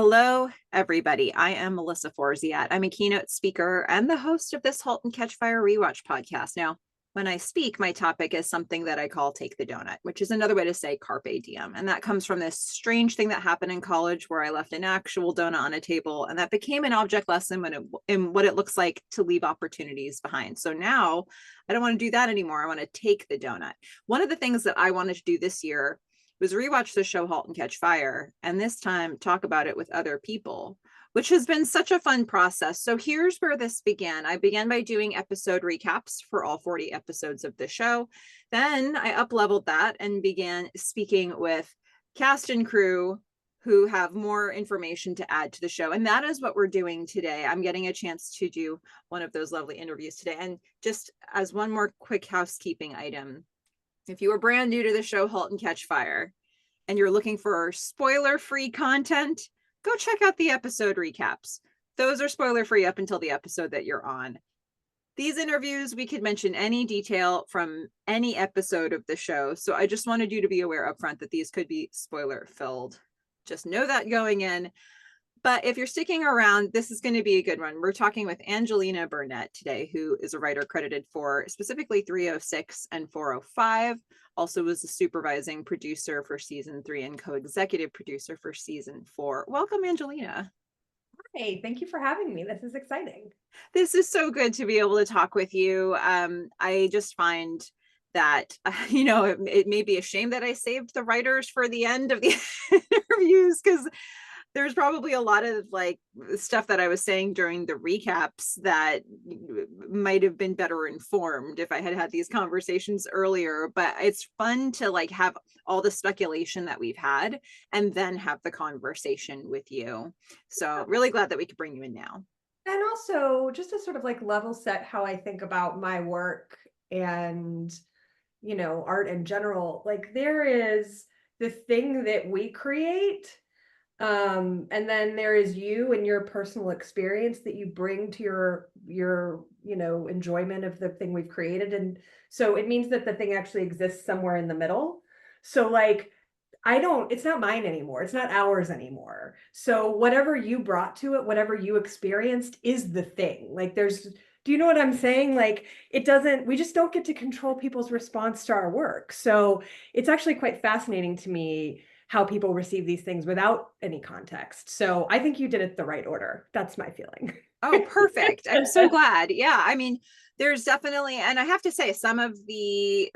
Hello, everybody. I am Melissa Forziat. I'm a keynote speaker and the host of this Halt and Catch Fire rewatch podcast. Now, when I speak, my topic is something that I call Take the Doughnut, which is another way to say carpe diem. And that comes from this strange thing that happened in college where I left an actual donut on a table, and that became an object lesson in what it looks like to leave opportunities behind. So now I don't want to do that anymore. I want to take the donut. One of the things that I wanted to do this year was rewatch the show Halt and Catch Fire, and this time talk about it with other people, which has been such a fun process. So here's where this began. I began by doing episode recaps for all 40 episodes of the show. Then I up-leveled that and began speaking with cast and crew who have more information to add to the show. And that is what we're doing today. I'm getting a chance to do one of those lovely interviews today. And just as one more quick housekeeping item, if you are brand new to the show Halt and Catch Fire and you're looking for spoiler-free content, go check out the episode recaps. Those are spoiler-free up until the episode that you're on. These interviews, we could mention any detail from any episode of the show. So I just wanted you to be aware up front that these could be spoiler-filled. Just know that going in. But if you're sticking around, this is going to be a good one. We're talking with Angelina Burnett today, who is a writer credited for specifically 306 and 405. Also was the supervising producer for season 3 and co-executive producer for season 4. Welcome, Angelina. Hey, thank you for having me. This is exciting. This is so good to be able to talk with you. I just find that, it may be a shame that I saved the writers for the end of the interviews, because there's probably a lot of like stuff that I was saying during the recaps that might have been better informed if I had had these conversations earlier. But it's fun to like have all the speculation that we've had and then have the conversation with you. So really glad that we could bring you in now. And also just to sort of like level set how I think about my work and, art in general, like there is the thing that we create. And then there is you and your personal experience that you bring to your enjoyment of the thing we've created. And so it means that the thing actually exists somewhere in the middle. So like it's not mine anymore. It's not ours anymore. So whatever you brought to it, whatever you experienced is the thing. Like do you know what I'm saying? Like we just don't get to control people's response to our work. So it's actually quite fascinating to me how people receive these things without any context. So I think you did it the right order. That's my feeling. Oh, perfect. I'm so glad. Yeah. I mean, there's definitely, and I have to say some of the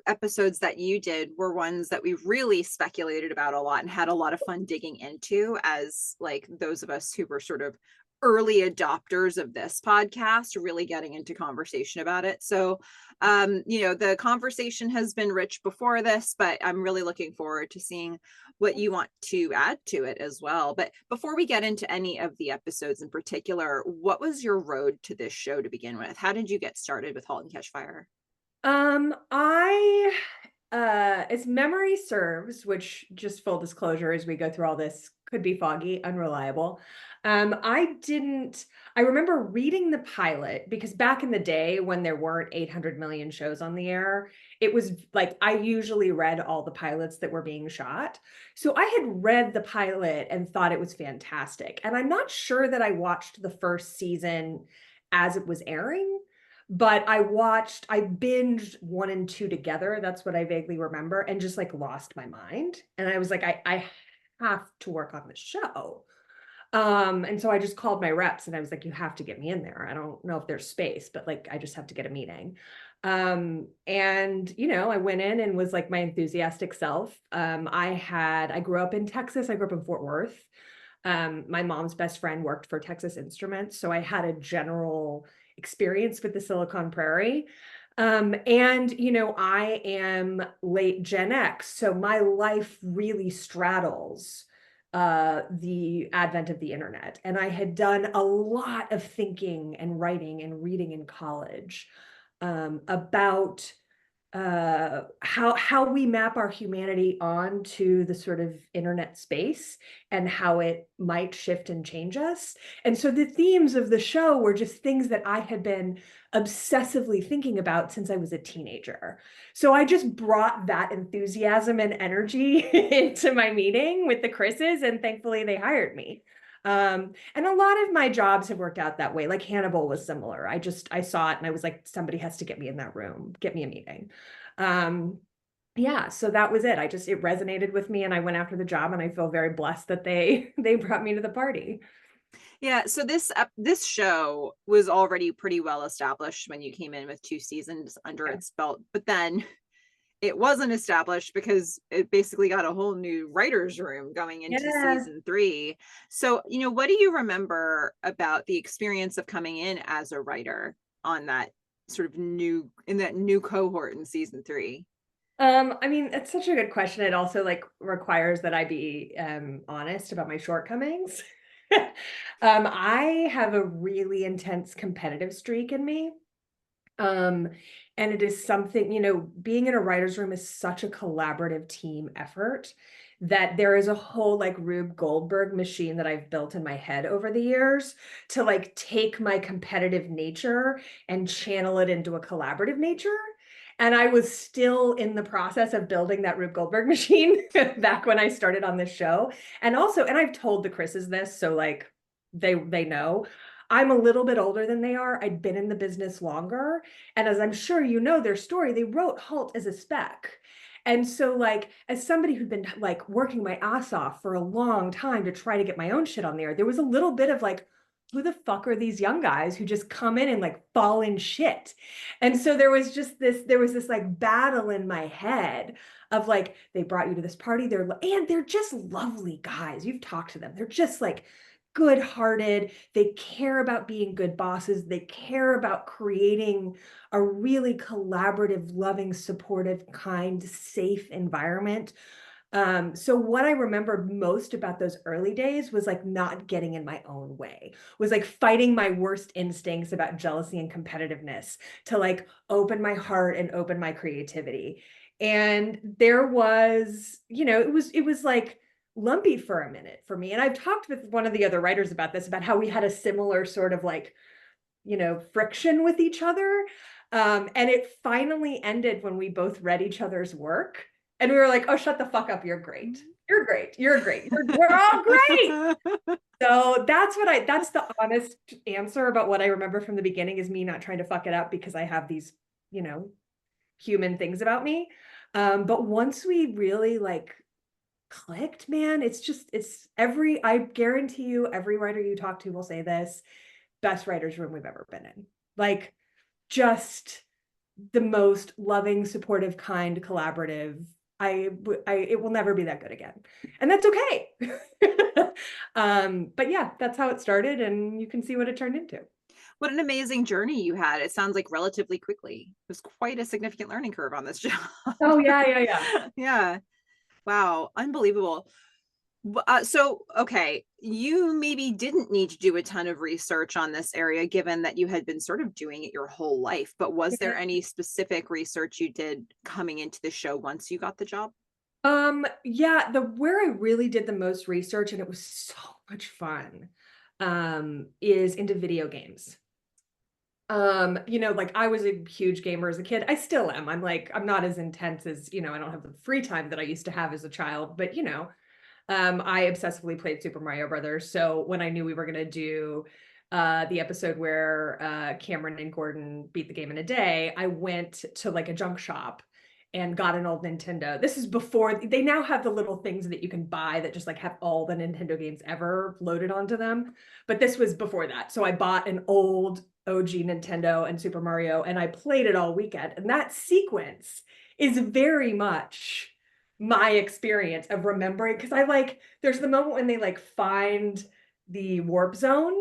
episodes that you did were ones that we really speculated about a lot and had a lot of fun digging into, as like those of us who were sort of early adopters of this podcast, really getting into conversation about it. So the conversation has been rich before this, but I'm really looking forward to seeing what you want to add to it as well. But before we get into any of the episodes in particular, what was your road to this show to begin with? How did you get started with Halt and Catch Fire? I as memory serves, which just full disclosure as we go through all this could be foggy, unreliable. I remember reading the pilot because back in the day when there weren't 800 million shows on the air, it was like I usually read all the pilots that were being shot. So I had read the pilot and thought it was fantastic. And I'm not sure that I watched the first season as it was airing, but I binged 1 and 2 together. That's what I vaguely remember, and just like lost my mind. And I was like, I have to work on this show. And so I just called my reps and I was like, you have to get me in there. I don't know if there's space, but like, I just have to get a meeting. I went in and was like my enthusiastic self. I grew up in Texas. I grew up in Fort Worth. My mom's best friend worked for Texas Instruments. So I had a general experience with the Silicon Prairie. I am late Gen X. So my life really straddles the advent of the internet. And I had done a lot of thinking and writing and reading in college about how we map our humanity onto the sort of internet space and how it might shift and change us. And so the themes of the show were just things that I had been obsessively thinking about since I was a teenager. So I just brought that enthusiasm and energy into my meeting with the Chris's, and thankfully they hired me. And a lot of my jobs have worked out that way. Like Hannibal was similar. I saw it and I was like, somebody has to get me in that room, get me a meeting. Um, yeah, so that was it. It resonated with me and I went after the job, and I feel very blessed that they brought me to the party. Yeah, so this show was already pretty well established when you came in with 2 seasons under Yeah. its belt, but then it wasn't established because it basically got a whole new writer's room going into Yeah. season 3. So, what do you remember about the experience of coming in as a writer on that in that new cohort in season 3? I mean, it's such a good question. It also like requires that I be honest about my shortcomings. I have a really intense competitive streak in me. Um, and it is something, being in a writer's room is such a collaborative team effort that there is a whole like Rube Goldberg machine that I've built in my head over the years to like take my competitive nature and channel it into a collaborative nature. And I was still in the process of building that Rube Goldberg machine back when I started on this show. And also, and I've told the Chris's this, so like they know. I'm a little bit older than they are. I'd been in the business longer. And as I'm sure you know their story, they wrote Halt as a spec. And so, like, as somebody who'd been like working my ass off for a long time to try to get my own shit on there was a little bit of like, who the fuck are these young guys who just come in and like fall in shit? And so there was this like battle in my head of like, they brought you to this party. They're just lovely guys. You've talked to them. They're just like good-hearted. They care about being good bosses. They care about creating a really collaborative, loving, supportive, kind, safe environment. So what I remember most about those early days was like not getting in my own way, was like fighting my worst instincts about jealousy and competitiveness to like open my heart and open my creativity. And there was, it was like lumpy for a minute for me. And I've talked with one of the other writers about this, about how we had a similar sort of like, friction with each other. And it finally ended when we both read each other's work. And we were like, oh, shut the fuck up. You're great. You're great. You're great. We're all great. So that's the honest answer about what I remember from the beginning, is me not trying to fuck it up because I have these, human things about me. But once we really like clicked, man, I guarantee you, every writer you talk to will say this: best writer's room we've ever been in. Like, just the most loving, supportive, kind, collaborative. It will never be that good again, and that's okay. But yeah, that's how it started, and you can see what it turned into. What an amazing journey you had. It sounds like relatively quickly. It was quite a significant learning curve on this job. Oh yeah, yeah, yeah. Yeah. Wow. Unbelievable. So, okay, you maybe didn't need to do a ton of research on this area, given that you had been sort of doing it your whole life. But was there any specific research you did coming into the show once you got the job? Yeah, the where I really did the most research, and it was so much fun, is into video games. Like I was a huge gamer as a kid. I still am. I'm not as intense as, I don't have the free time that I used to have as a child, but I obsessively played Super Mario Brothers. So when I knew we were gonna do the episode where Cameron and Gordon beat the game in a day, I went to like a junk shop and got an old Nintendo. This is before they now have the little things that you can buy that just like have all the Nintendo games ever loaded onto them. But this was before that. So I bought an old OG Nintendo and Super Mario, and I played it all weekend. And that sequence is very much my experience of remembering, because there's the moment when they like find the warp zone,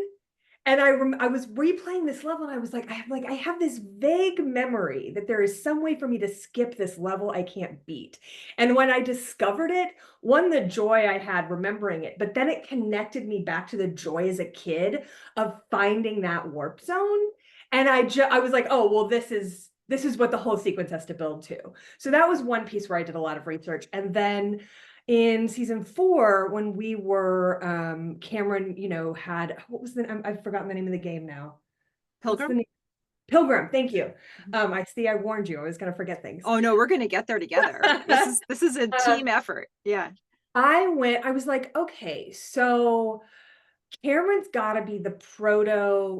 and I was replaying this level, and I was like, I have this vague memory that there is some way for me to skip this level I can't beat. And when I discovered it, one, the joy I had remembering it, but then it connected me back to the joy as a kid of finding that warp zone. And I was like, oh, well, this is what the whole sequence has to build to. So that was one piece where I did a lot of research. And then in season 4, when we were Cameron, had, what was I've forgotten the name of the game now. What's the Pilgrim? name? Pilgrim, thank you. I see, I warned you, I was gonna forget things. Oh no, we're gonna get there together. This is a team effort. Yeah. I was like, okay, so Cameron's got to be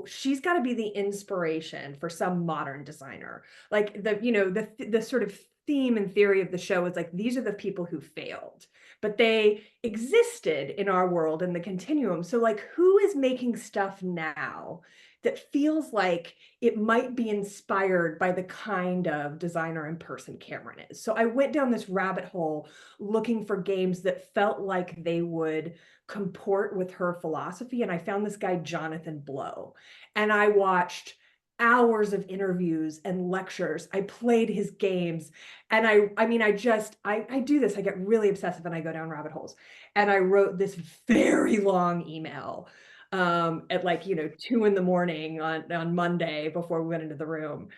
she's got to be the inspiration for some modern designer. Like the sort of theme and theory of the show is like, these are the people who failed, but they existed in our world in the continuum. So like, who is making stuff now that feels like it might be inspired by the kind of designer and person Cameron is? So I went down this rabbit hole looking for games that felt like they would comport with her philosophy. And I found this guy, Jonathan Blow, and I watched hours of interviews and lectures. I played his games. And I do this. I get really obsessive and I go down rabbit holes. And I wrote this very long email at like, 2 a.m. on Monday before we went into the room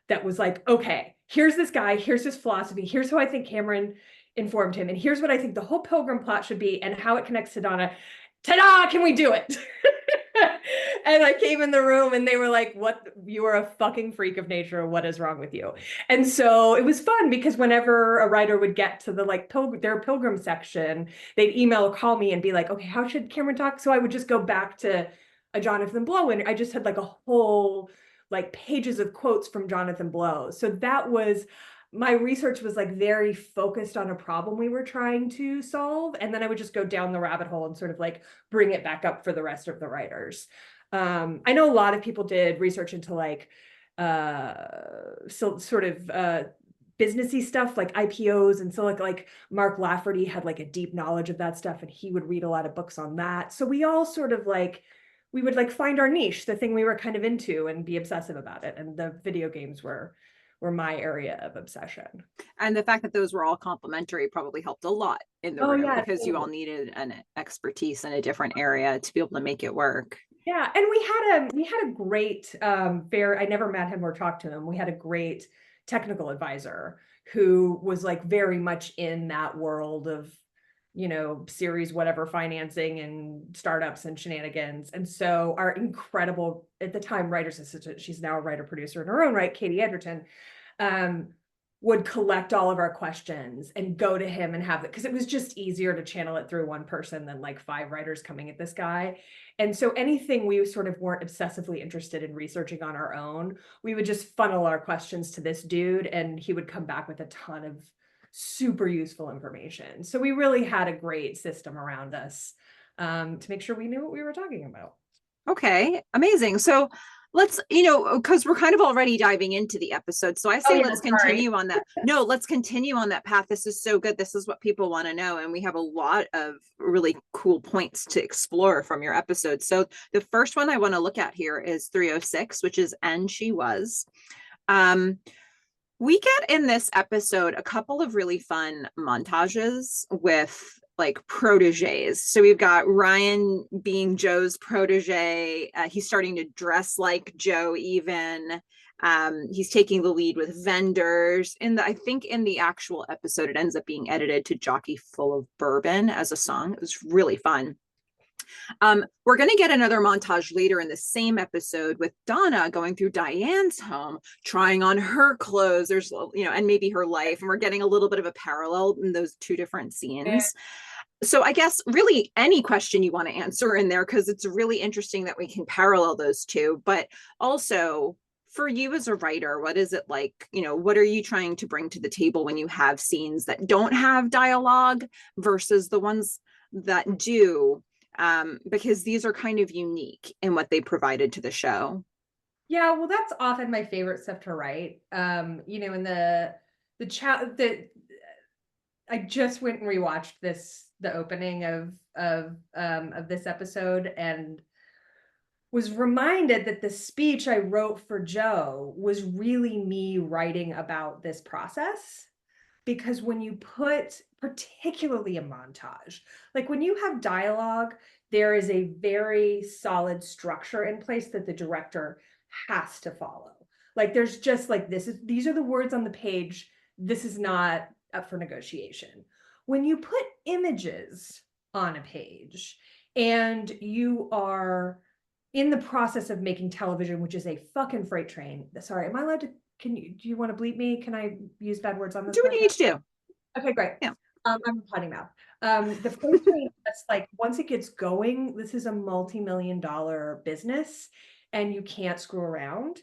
that was like, okay, here's this guy, here's his philosophy, here's how I think Cameron informed him, and here's what I think the whole Pilgrim plot should be and how it connects to Donna. Ta-da, can we do it? And I came in the room and they were like, what, you are a fucking freak of nature, what is wrong with you? And so it was fun because whenever a writer would get to the like their Pilgrim section, they'd email or call me and be like, okay, how should Cameron talk? So I would just go back to a Jonathan Blow, and I just had like a whole like pages of quotes from Jonathan Blow. So that was, my research was like very focused on a problem we were trying to solve. And then I would just go down the rabbit hole and sort of like bring it back up for the rest of the writers. I know a lot of people did research into like businessy stuff like IPOs. And so like Mark Lafferty had like a deep knowledge of that stuff and he would read a lot of books on that. So we all sort of like, we would like find our niche, the thing we were kind of into, and be obsessive about it. And the video games were my area of obsession. And the fact that those were all complementary probably helped a lot in the Oh room yeah, because you all totally. needed an expertise in a different area to be able to make it work. Yeah, and we had a great I never met him or talked to him. We had a great technical advisor who was like very much in that world of, series whatever financing and startups and shenanigans. And so our incredible, at the time, writer's assistant, she's now a writer producer in her own right, Katie Edgerton, um, would collect all of our questions and go to him and have it, because it was just easier to channel it through one person than like 5 writers coming at this guy. And so anything we sort of weren't obsessively interested in researching on our own, we would just funnel our questions to this dude and he would come back with a ton of super useful information. So we really had a great system around us to make sure we knew what we were talking about. Okay, amazing. So let's, because we're kind of already diving into the episode. So I say, Oh, yeah, let's sorry. continue on that. No, let's continue on that path. This is so good. This is what people want to know. And we have a lot of really cool points to explore from your episode. So the first one I want to look at here is 306, which is And She Was. We get in this episode a couple of really fun montages with like proteges. So we've got Ryan being Joe's protege. He's starting to dress like Joe even. He's taking the lead with vendors. I think in the actual episode, it ends up being edited to Jockey Full of Bourbon as a song. It was really fun. We're going to get another montage later in the same episode with Donna going through Diane's home, trying on her clothes. There's, and maybe her life. And we're getting a little bit of a parallel in those 2 different scenes. So I guess really any question you want to answer in there, because it's really interesting that we can parallel those 2. But also for you as a writer, what is it like? What are you trying to bring to the table when you have scenes that don't have dialogue versus the ones that do? Because these are kind of unique in what they provided to the show. Yeah, well, that's often my favorite stuff to write. In the chat that I just went and rewatched the opening of this episode, and was reminded that the speech I wrote for Joe was really me writing about this process. Because when you put, particularly a montage, like when you have dialogue, there is a very solid structure in place that the director has to follow. Like there's just like, these are the words on the page. This is not up for negotiation. When you put images on a page and you are in the process of making television, which is a fucking freight train. Sorry, am I allowed to, do you want to bleep me? Can I use bad words on this Do what you need podcast? to do. Okay, great. Yeah. I'm a potty mouth. The freight train, that's like, once it gets going, this is a multi-million-dollar business and you can't screw around.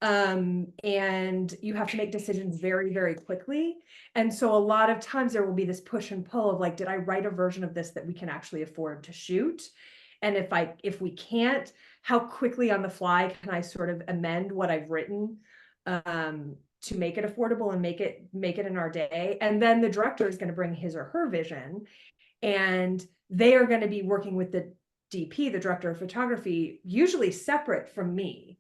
And you have to make decisions very, very quickly. And so a lot of times there will be this push and pull of like, did I write a version of this that we can actually afford to shoot? And if we can't, how quickly on the fly can I sort of amend what I've written? To make it affordable and make it in our day. And then the director is going to bring his or her vision, and they are going to be working with the DP, the director of photography, usually separate from me,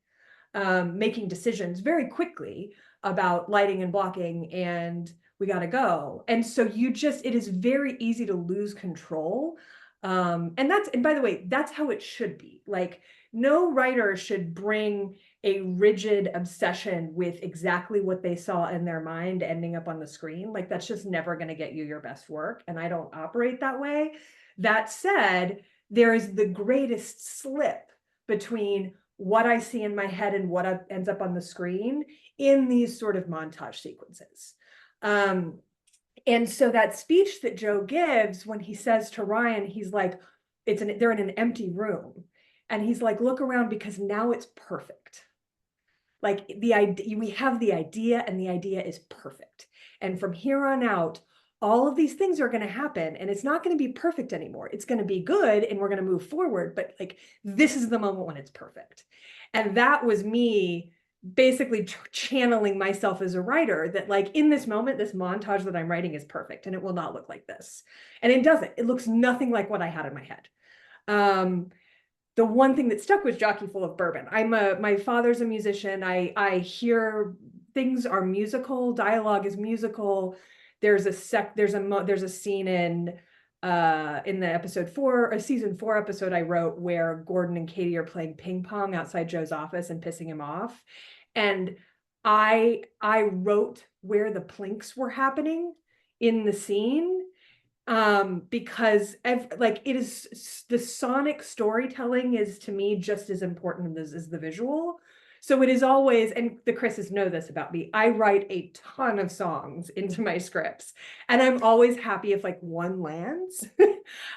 making decisions very quickly about lighting and blocking, and we got to go. And so it is very easy to lose control. And by the way, that's how it should be. Like, no writer should bring a rigid obsession with exactly what they saw in their mind ending up on the screen. Like, that's just never going to get you your best work. And I don't operate that way. That said, there is the greatest slip between what I see in my head and what ends up on the screen in these sort of montage sequences. And so that speech that Joe gives when he says to Ryan, he's like, they're in an empty room. And he's like, look around because now it's perfect. Like the idea, we have the idea and the idea is perfect. And from here on out, all of these things are going to happen and it's not going to be perfect anymore. It's going to be good and we're going to move forward. But like, this is the moment when it's perfect. And that was me basically channeling myself as a writer, that like in this moment, this montage that I'm writing is perfect and it will not look like this. And it doesn't. It looks nothing like what I had in my head. The one thing that stuck was Jockey Full of Bourbon. My father's a musician. I hear things are musical, dialogue is musical. There's a scene in the episode 4, a season 4 episode I wrote where Gordon and Katie are playing ping pong outside Joe's office and pissing him off. And I wrote where the plinks were happening in the scene, because like it is, the sonic storytelling is to me just as important as the visual. So it is always, and the Chris's know this about me, I write a ton of songs into my scripts and I'm always happy if like one lands.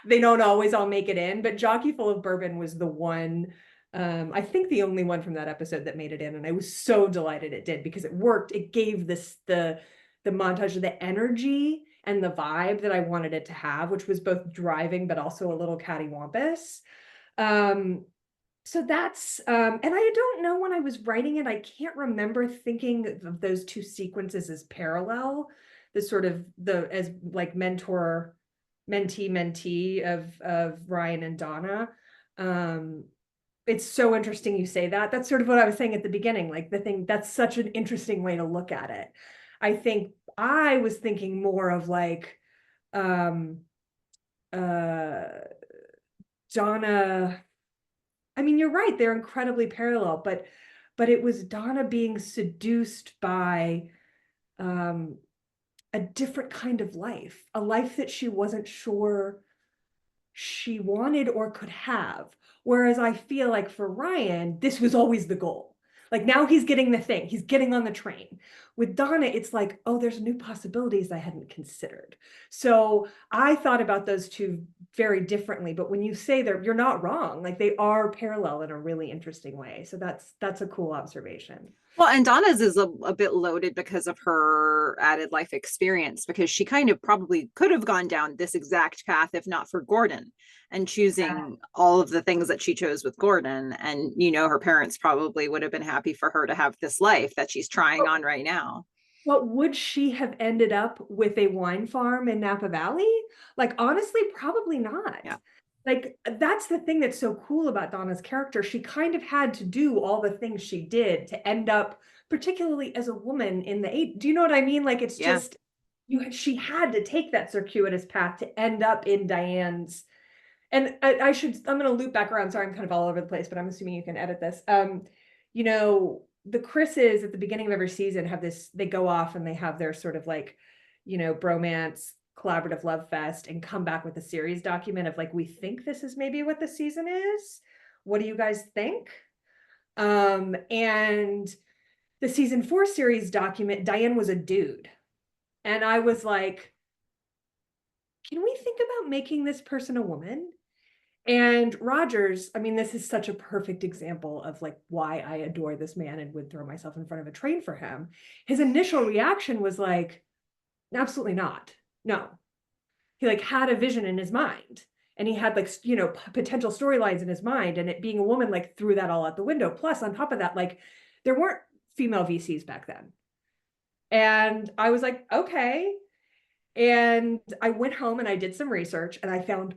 They don't always all make it in, but Jockey Full of Bourbon was the one, I think the only one from that episode that made it in. And I was so delighted it did because it worked. It gave the montage of the energy and the vibe that I wanted it to have, which was both driving, but also a little cattywampus. So that's, and I don't know, when I was writing it, I can't remember thinking of those two sequences as parallel, the sort of as like mentor, mentee of Ryan and Donna. It's so interesting you say that. That's sort of what I was saying at the beginning, like that's such an interesting way to look at it. I think I was thinking more of like, Donna, I mean, you're right, they're incredibly parallel, but it was Donna being seduced by a different kind of life, a life that she wasn't sure she wanted or could have. Whereas I feel like for Ryan, this was always the goal. Like now he's getting the thing, he's getting on the train. With Donna, it's like, oh, there's new possibilities I hadn't considered. So I thought about those two very differently, but when you say you're not wrong, like they are parallel in a really interesting way. So that's a cool observation. Well, and Donna's is a bit loaded because of her added life experience, because she kind of probably could have gone down this exact path if not for Gordon and choosing all of the things that she chose with Gordon. And, her parents probably would have been happy for her to have this life that she's trying on right now. But would she have ended up with a wine farm in Napa Valley? Like, honestly, probably not. Yeah. Like, that's the thing that's so cool about Donna's character. She kind of had to do all the things she did to end up, particularly as a woman in the 80s. Do you know what I mean? Like, it's just, she had to take that circuitous path to end up in Diane's. And I'm going to loop back around. Sorry, I'm kind of all over the place, but I'm assuming you can edit this. the Chris's at the beginning of every season have this, they go off and they have their sort of like, bromance, collaborative love fest, and come back with a series document of like, we think this is maybe what the season is. What do you guys think? And the season 4 series document, Diane was a dude. And I was like, can we think about making this person a woman? And Rogers, I mean, this is such a perfect example of like why I adore this man and would throw myself in front of a train for him. His initial reaction was like, absolutely not. No. He like had a vision in his mind, and he had like, potential storylines in his mind, and it being a woman like threw that all out the window. Plus, on top of that, like there weren't female VCs back then. And I was like, okay. And I went home and I did some research, and I found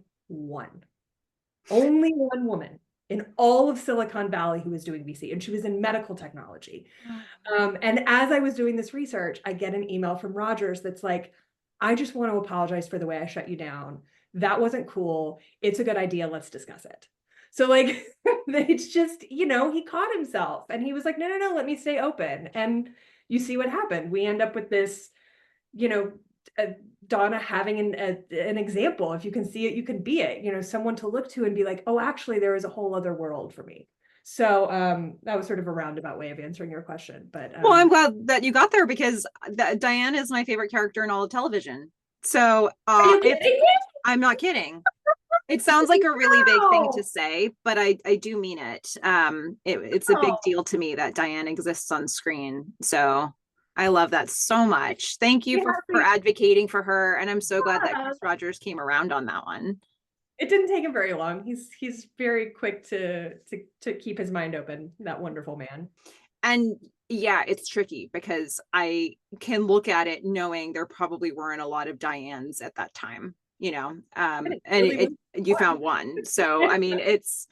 only one woman in all of Silicon Valley who was doing VC, and she was in medical technology. And as I was doing this research, I get an email from Rogers that's like, I just want to apologize for the way I shut you down. That wasn't cool. It's a good idea. Let's discuss it. So like, it's just, he caught himself and he was like, no, let me stay open. And you see what happened. We end up with this, Donna having an example. If you can see it, you can be it, someone to look to and be like, oh, actually, there is a whole other world for me. So that was sort of a roundabout way of answering your question. But well, I'm glad that you got there, because Diane is my favorite character in all of television. So are you kidding? I'm not kidding. It sounds like a really big thing to say, but I do mean it. It's a big deal to me that Diane exists on screen. So I love that so much. Thank you for advocating for her. And I'm so glad that Chris Rogers came around on that one. It didn't take him very long. He's very quick to keep his mind open, that wonderful man. And yeah, it's tricky because I can look at it knowing there probably weren't a lot of Dianes at that time, and you found one. So, I mean, it's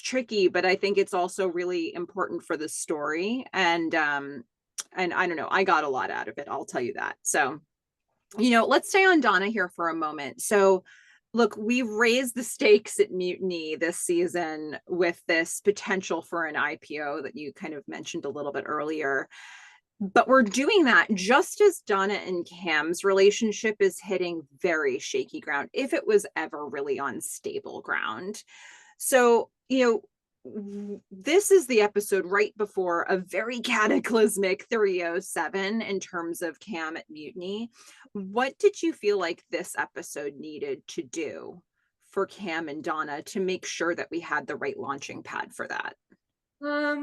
tricky, but I think it's also really important for the story. And I don't know, I got a lot out of it. I'll tell you that. So, let's stay on Donna here for a moment. So, look, we've raised the stakes at Mutiny this season with this potential for an IPO that you kind of mentioned a little bit earlier. But we're doing that just as Donna and Cam's relationship is hitting very shaky ground, if it was ever really on stable ground. So, this is the episode right before a very cataclysmic 307 in terms of Cam at Mutiny. What did you feel like this episode needed to do for Cam and Donna to make sure that we had the right launching pad for that? I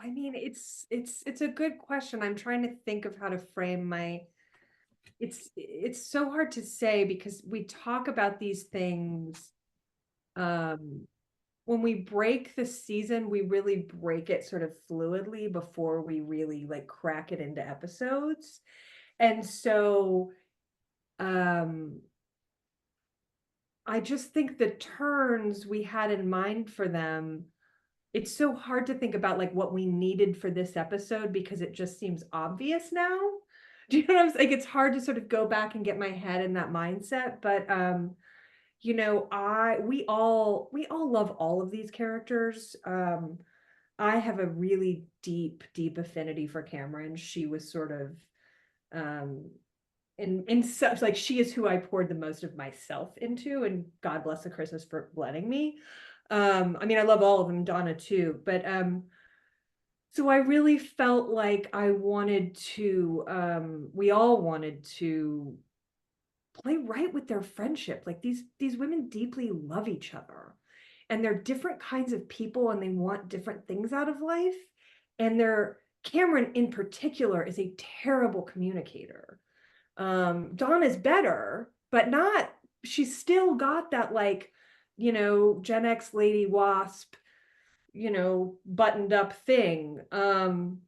mean, it's a good question. I'm trying to think of how to frame it's so hard to say, because we talk about these things when we break the season, we really break it sort of fluidly before we really like crack it into episodes. And so I just think the turns we had in mind for them, it's so hard to think about like what we needed for this episode because it just seems obvious now. Do you know what I'm saying? Like, it's hard to sort of go back and get my head in that mindset. But we all love all of these characters. I have a really deep affinity for Cameron. She was sort of in such like, she is who I poured the most of myself into, and God bless the Christmas for letting me. I mean, I love all of them, Donna too, but so I really felt like I wanted to, we all wanted to play right with their friendship. Like these women deeply love each other, and they're different kinds of people, and they want different things out of life. And Cameron in particular is a terrible communicator. Donna's better, but not, she's still got that like, Gen X lady wasp, buttoned up thing. And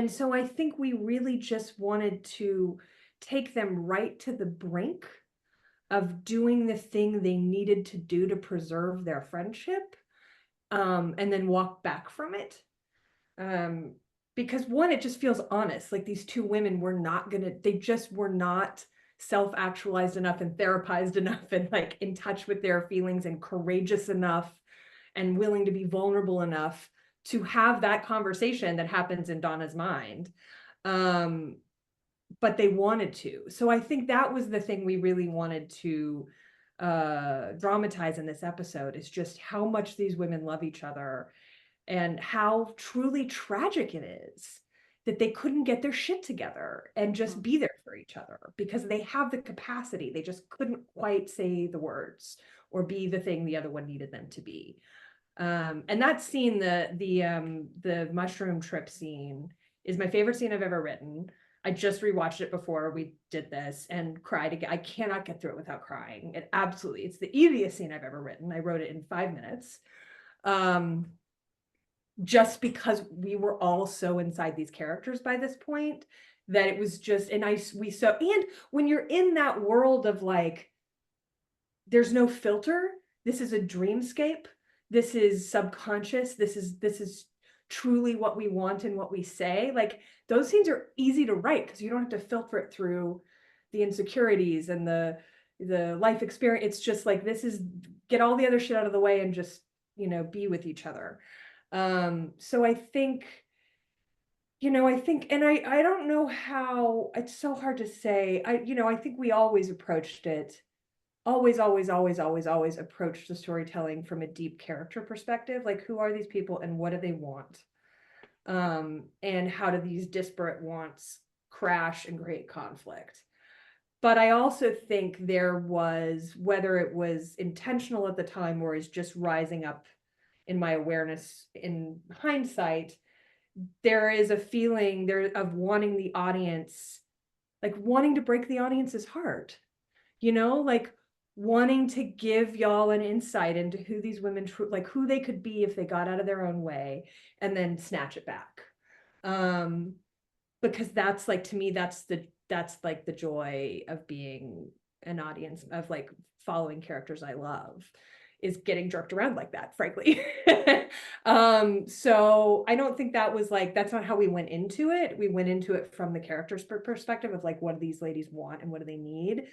so I think we really just wanted to take them right to the brink of doing the thing they needed to do to preserve their friendship, and then walk back from it. Because one, it just feels honest. Like these two women they just were not self-actualized enough and therapized enough and like in touch with their feelings and courageous enough and willing to be vulnerable enough to have that conversation that happens in Donna's mind. But they wanted to. So I think that was the thing we really wanted to dramatize in this episode, is just how much these women love each other and how truly tragic it is that they couldn't get their shit together and just be there for each other, because they have the capacity. They just couldn't quite say the words or be the thing the other one needed them to be. And that scene, the mushroom trip scene, is my favorite scene I've ever written. I just rewatched it before we did this and cried again. I cannot get through it without crying. It's the easiest scene I've ever written. I wrote it in 5 minutes. Just because we were all so inside these characters by this point, that it was just, and when you're in that world of like, there's no filter, this is a dreamscape, this is subconscious, this is truly what we want and what we say, like those scenes are easy to write because you don't have to filter it through the insecurities and the life experience. It's just like, this is, get all the other shit out of the way and just, be with each other. So I think, and I don't know how, it's so hard to say. I think we always approached it, always approached the storytelling from a deep character perspective. Like, who are these people and what do they want? And how do these disparate wants crash and create conflict? But I also think there was, whether it was intentional at the time or is just rising up in my awareness in hindsight, there is a feeling there of wanting the audience, like wanting to break the audience's heart, like wanting to give y'all an insight into who these women, like who they could be if they got out of their own way and then snatch it back. Because that's like, to me, that's like the joy of being an audience, of like following characters I love, is getting jerked around like that, frankly. So I don't think that was like, that's not how we went into it. We went into it from the character's perspective of like, what do these ladies want and what do they need?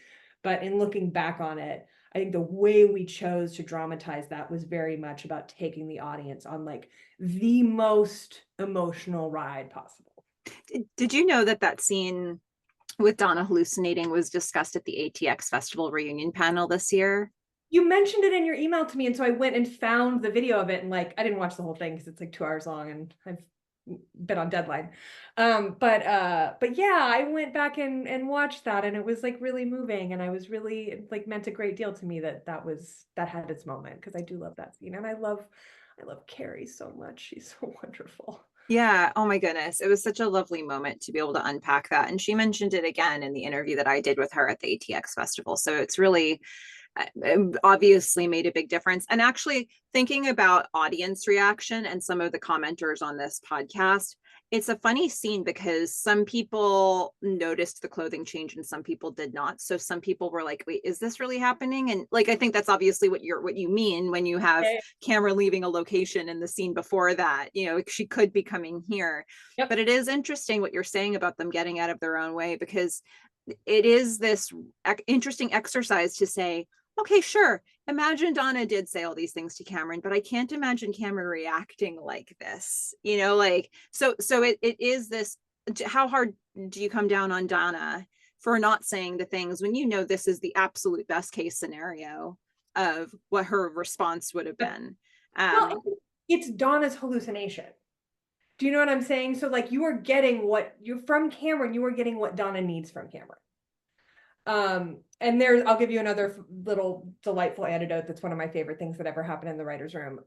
But in looking back on it, I think the way we chose to dramatize that was very much about taking the audience on like the most emotional ride possible. Did you know that scene with Donna hallucinating was discussed at the ATX Festival reunion panel this year? You mentioned it in your email to me, and so I went and found the video of it, and like I didn't watch the whole thing because it's like 2 hours long and I've been on deadline. But yeah, I went back and watched that, and it was like really moving, and I was really, like, meant a great deal to me that had its moment, because I do love that scene, and I love Carrie so much. She's so wonderful. Yeah. Oh my goodness. It was such a lovely moment to be able to unpack that. And she mentioned it again in the interview that I did with her at the ATX Festival. So it's really obviously made a big difference. And actually, thinking about audience reaction and some of the commenters on this podcast, it's a funny scene because some people noticed the clothing change and some people did not. So some people were like, wait, is this really happening? And like, I think that's obviously what you mean when you have camera leaving a location in the scene before that, she could be coming here. Yep. But it is interesting what you're saying about them getting out of their own way, because it is this interesting exercise to say, okay, sure, imagine Donna did say all these things to Cameron, but I can't imagine Cameron reacting like this, like, so it is this, how hard do you come down on Donna for not saying the things when this is the absolute best case scenario of what her response would have been? Well, it's Donna's hallucination. Do you know what I'm saying? So like, you are getting what you from Cameron, you are getting what Donna needs from Cameron. And I'll give you another little delightful anecdote that's one of my favorite things that ever happened in the writer's room.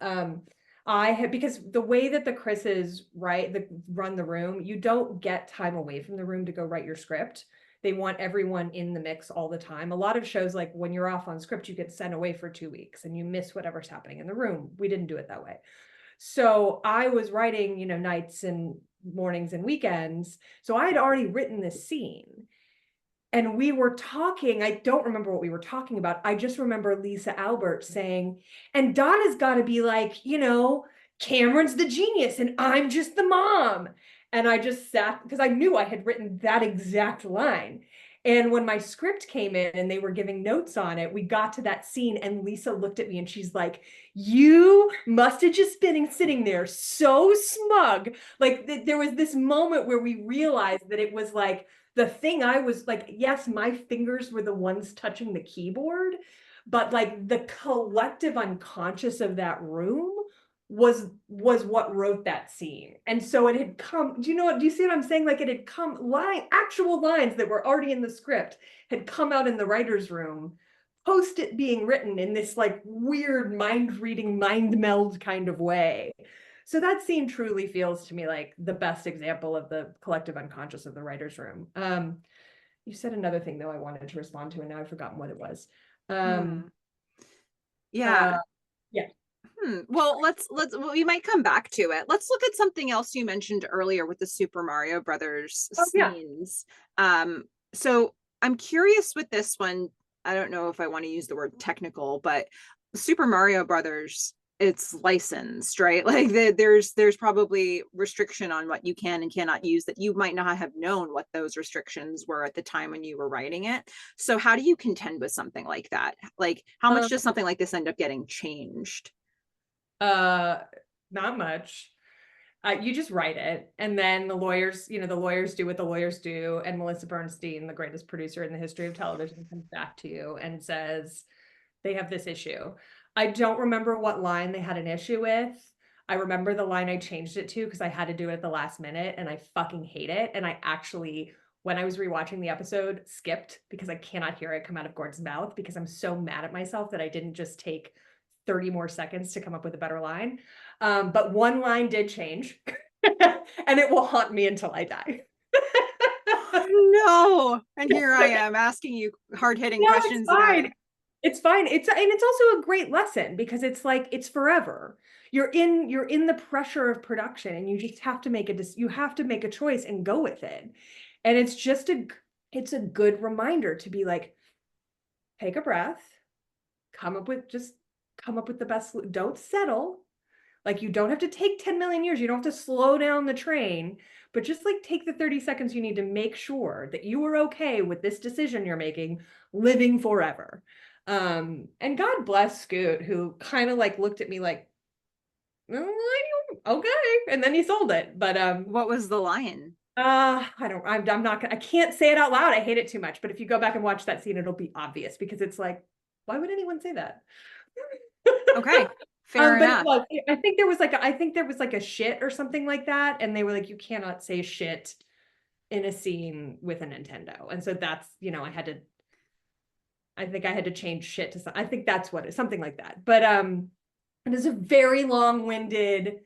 Because the way that the Chris's run the room, you don't get time away from the room to go write your script. They want everyone in the mix all the time. A lot of shows, like when you're off on script, you get sent away for 2 weeks and you miss whatever's happening in the room. We didn't do it that way. So I was writing, nights and mornings and weekends. So I had already written this scene. And we were talking, I don't remember what we were talking about. I just remember Lisa Albert saying, and Donna's got to be like, Cameron's the genius and I'm just the mom. And I just sat, because I knew I had written that exact line. And when my script came in and they were giving notes on it, we got to that scene and Lisa looked at me and she's like, you must have just been sitting there so smug. Like there was this moment where we realized that it was like the thing I was like, yes, my fingers were the ones touching the keyboard, but like the collective unconscious of that room was what wrote that scene. And so it had come, do you see what I'm saying? Like it had come, actual lines that were already in the script had come out in the writer's room post it being written in this like weird mind reading, mind meld kind of way. So that scene truly feels to me like the best example of the collective unconscious of the writer's room. You said another thing though I wanted to respond to, and now I've forgotten what it was. Yeah. Yeah. Well, we might come back to it. Let's look at something else you mentioned earlier with the Super Mario Brothers scenes. So I'm curious with this one. I don't know if I want to use the word technical, but Super Mario Brothers, it's licensed, right? Like there's probably restriction on what you can and cannot use that you might not have known what those restrictions were at the time when you were writing it. So how do you contend with something like that? Like how much does something like this end up getting changed? Not much. You just write it, and then the lawyers do what the lawyers do, and Melissa Bernstein, the greatest producer in the history of television, comes back to you and says they have this issue. I don't remember what line they had an issue with. I remember the line I changed it to because I had to do it at the last minute, and I fucking hate it. And I actually, when I was rewatching the episode, skipped because I cannot hear it come out of Gordon's mouth because I'm so mad at myself that I didn't just take 30 more seconds to come up with a better line. But one line did change and it will haunt me until I die. No. And here I am asking you hard-hitting questions about it. It's fine. It's also a great lesson because it's like it's forever. You're in the pressure of production and you just have to make a choice and go with it. And it's a good reminder to be like, take a breath, come up with the best, don't settle. Like you don't have to take 10 million years. You don't have to slow down the train, but just like take the 30 seconds you need to make sure that you are okay with this decision you're making living forever. And God bless Scoot, who kind of like looked at me like, okay. And then he sold it. But what was the lion? I can't say it out loud. I hate it too much. But if you go back and watch that scene, it'll be obvious because it's like, why would anyone say that? Okay. Fair enough. I think there was like a shit or something like that. And they were like, you cannot say shit in a scene with a Nintendo. And so that's, I think I had to change shit to something. I think that's something like that. But it is a very long-winded,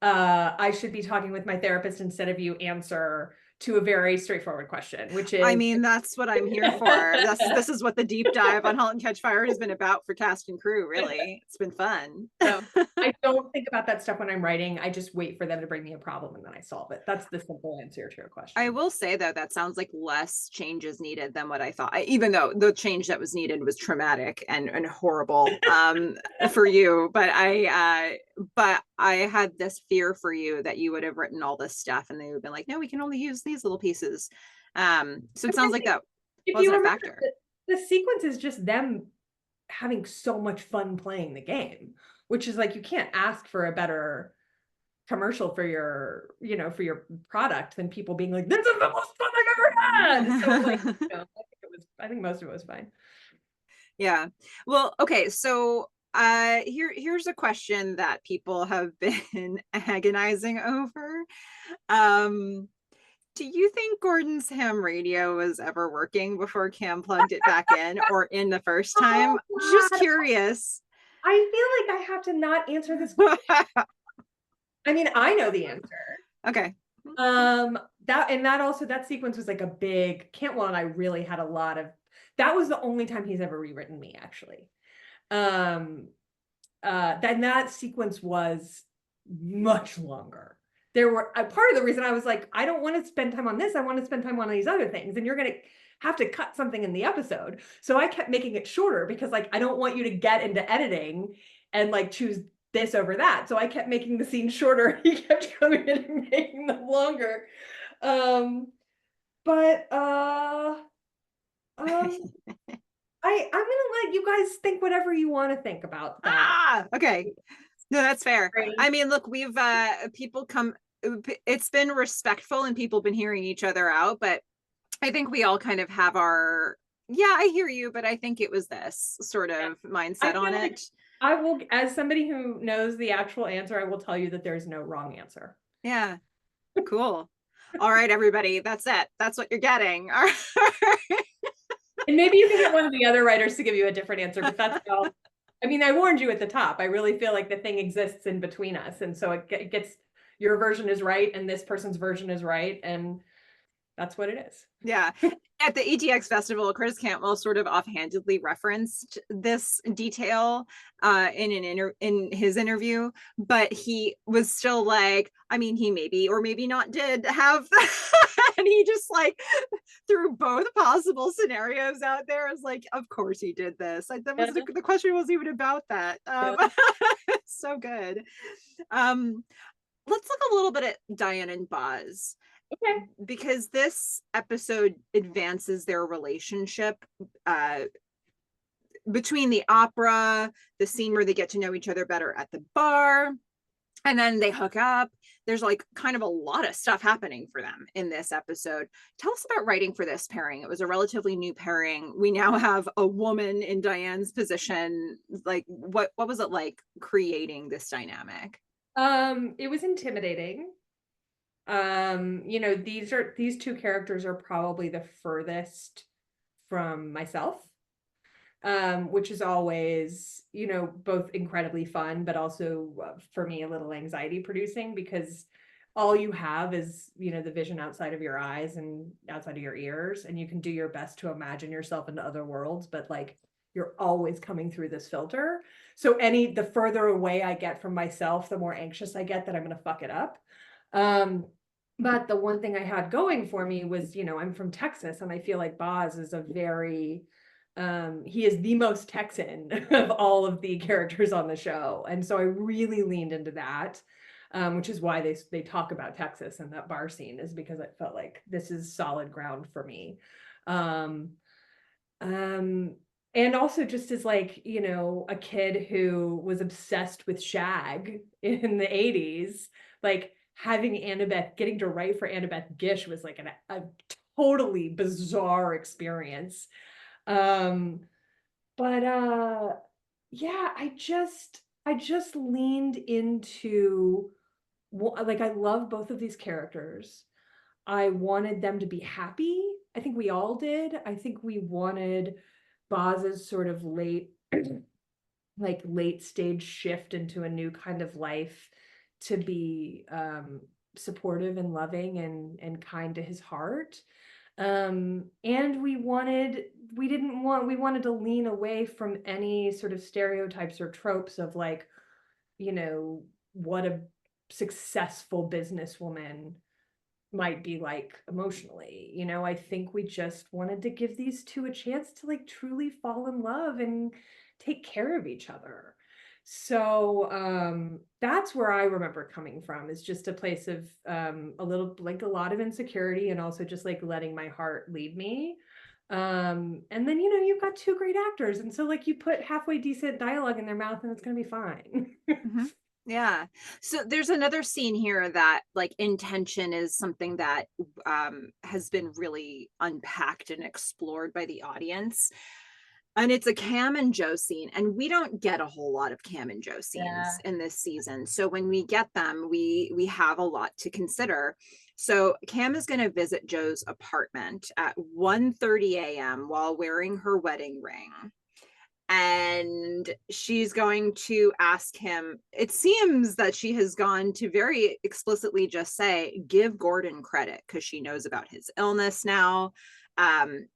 I should be talking with my therapist instead of you answer to a very straightforward question, which is, I mean, that's what I'm here for. This is what the deep dive on Halt and Catch Fire has been about for cast and crew, really. It's been fun. So I don't think about that stuff when I'm writing. I just wait for them to bring me a problem and then I solve it. That's the simple answer to your question. I will say though, that sounds like less changes needed than what I thought. Even though the change that was needed was traumatic and horrible for you, but I had this fear for you that you would have written all this stuff and they would have been like, no, we can only use these little pieces. So it sounds like that wasn't a factor. The sequence is just them having so much fun playing the game, which is like, you can't ask for a better commercial for your product than people being like, this is the most fun I've ever had. So like, I think most of it was fine. Yeah. Well, okay. So here's a question that people have been agonizing over. Do you think Gordon's ham radio was ever working before Cam plugged it back in or in the first time? Just curious. I feel like I have to not answer this question. I mean, I know the answer. Okay. That sequence was like a big, Cantwell and I really had a lot of, that was the only time he's ever rewritten me, actually. That sequence was much longer. There were part of the reason I was like, I don't want to spend time on this. I want to spend time on these other things. And you're going to have to cut something in the episode. So I kept making it shorter because like, I don't want you to get into editing and like choose this over that. So I kept making the scene shorter. He kept coming in and making them longer. I'm gonna let you guys think whatever you want to think about that. Okay. No, that's fair. Right. I mean, look, we've people come, it's been respectful and people been hearing each other out, but I think we all kind of have our, yeah, I hear you, but I think it was this sort of I mindset feel on like it. I will, as somebody who knows the actual answer, I will tell you that there's no wrong answer. Yeah, cool. All right, everybody, that's it. That's what you're getting. All right. And maybe you can get one of the other writers to give you a different answer, but that's all. I mean, I warned you at the top. I really feel like the thing exists in between us. And so it gets, your version is right and this person's version is right. And that's what it is. Yeah. At the ETX festival, Chris Cantwell sort of offhandedly referenced this detail in his interview, but he was still like, I mean, he maybe or maybe not did have and he just like threw both possible scenarios out there. As like, of course he did this. Like that was the question wasn't even about that. So good. Let's look a little bit at Diane and Boz. Okay. Because this episode advances their relationship between the opera, the scene where they get to know each other better at the bar, and then they hook up. There's like kind of a lot of stuff happening for them in this episode. Tell us about writing for this pairing. It was a relatively new pairing. We now have a woman in Diane's position. Like, what was it like creating this dynamic? It was intimidating. These two characters are probably the furthest from myself, which is always, both incredibly fun, but also for me, a little anxiety producing because all you have is, the vision outside of your eyes and outside of your ears, and you can do your best to imagine yourself into other worlds, but like you're always coming through this filter. So the further away I get from myself, the more anxious I get that I'm going to fuck it up. But the one thing I had going for me was, I'm from Texas and I feel like Boz is he is the most Texan of all of the characters on the show. And so I really leaned into that, which is why they talk about Texas and that bar scene is because I felt like this is solid ground for me. And also just as like, a kid who was obsessed with Shag in the 80s, like having Annabeth, getting to write for Annabeth Gish was like a totally bizarre experience. But yeah, I just leaned into, like, I love both of these characters. I wanted them to be happy. I think we all did. I think we wanted Boz's sort of late stage shift into a new kind of life to be supportive and loving and kind to his heart. And we wanted to lean away from any sort of stereotypes or tropes of like, what a successful businesswoman might be like emotionally. I think we just wanted to give these two a chance to like truly fall in love and take care of each other. So that's where I remember coming from, is just a place of a little, like, a lot of insecurity and also just like letting my heart lead me. And then you've got two great actors, and so like you put halfway decent dialogue in their mouth and it's gonna be fine. Mm-hmm. Yeah. So there's another scene here that like intention is something that has been really unpacked and explored by the audience. And it's a Cam and Joe scene. And we don't get a whole lot of Cam and Joe scenes in this season. So when we get them, we have a lot to consider. So Cam is going to visit Joe's apartment at 1:30 a.m. while wearing her wedding ring, and she's going to ask him. It seems that she has gone to very explicitly just say, give Gordon credit, because she knows about his illness now. And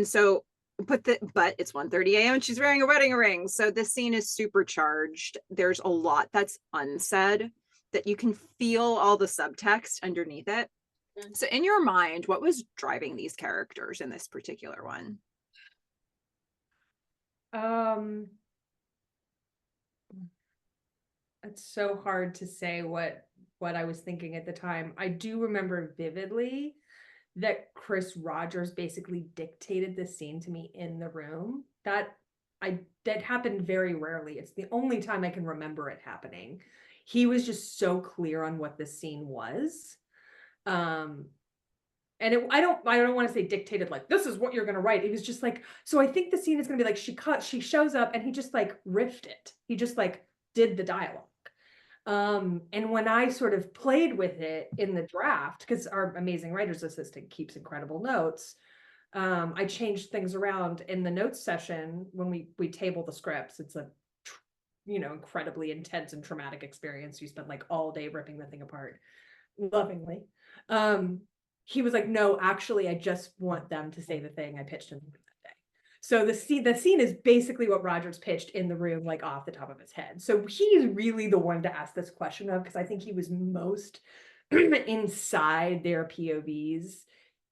so, but it's 1:30 a.m. and she's wearing a wedding ring. So this scene is supercharged. There's a lot that's unsaid that you can feel all the subtext underneath it. So in your mind, what was driving these characters in this particular one? It's so hard to say what I was thinking at the time. I do remember vividly that Chris Rogers basically dictated the scene to me in the room. That happened very rarely. It's the only time I can remember it happening. He was just so clear on what the scene was. And I don't want to say dictated, like, this is what you're going to write. It was just like, so I think the scene is going to be like, she shows up and he just like riffed it. He just like did the dialogue. And when I sort of played with it in the draft, because our amazing writer's assistant keeps incredible notes, I changed things around in the notes session when we table the scripts. It's a, incredibly intense and traumatic experience. You spend like all day ripping the thing apart lovingly. He was like, no, actually, I just want them to say the thing I pitched in the room that day. So the scene is basically what Rogers pitched in the room, like off the top of his head. So he's really the one to ask this question of, because I think he was most inside their POVs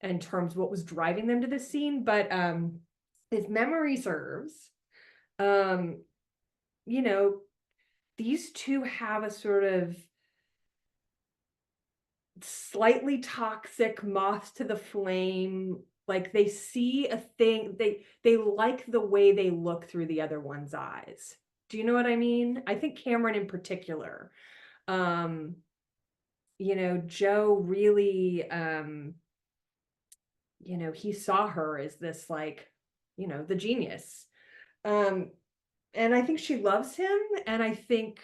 in terms of what was driving them to this scene. But if memory serves, these two have a sort of slightly toxic moth to the flame, like they see a thing, they like the way they look through the other one's eyes. Do you know what I mean? I think Cameron in particular, Joe really, he saw her as this, like, the genius. And I think she loves him, and I think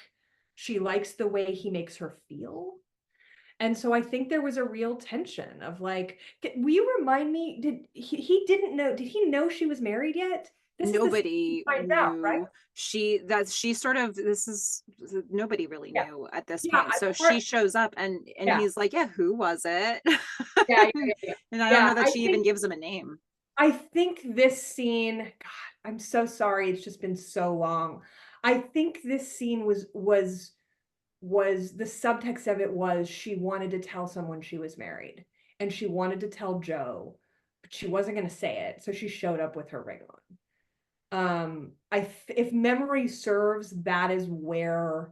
she likes the way he makes her feel. And so I think there was a real tension of like, will you remind me, did he know she was married yet? This is the scene he Nobody finds out, right? knew. Nobody really Yeah. knew at this Yeah. point. So she shows up and Yeah. he's like, yeah, who was it? Yeah. Yeah. Yeah. Yeah. And I don't Yeah, know that she even gives him a name. I think this scene, God, I'm so sorry. It's just been so long. I think this scene was the subtext of it was she wanted to tell someone she was married, and she wanted to tell Joe, but she wasn't going to say it. So she showed up with her ring on. If memory serves, that is where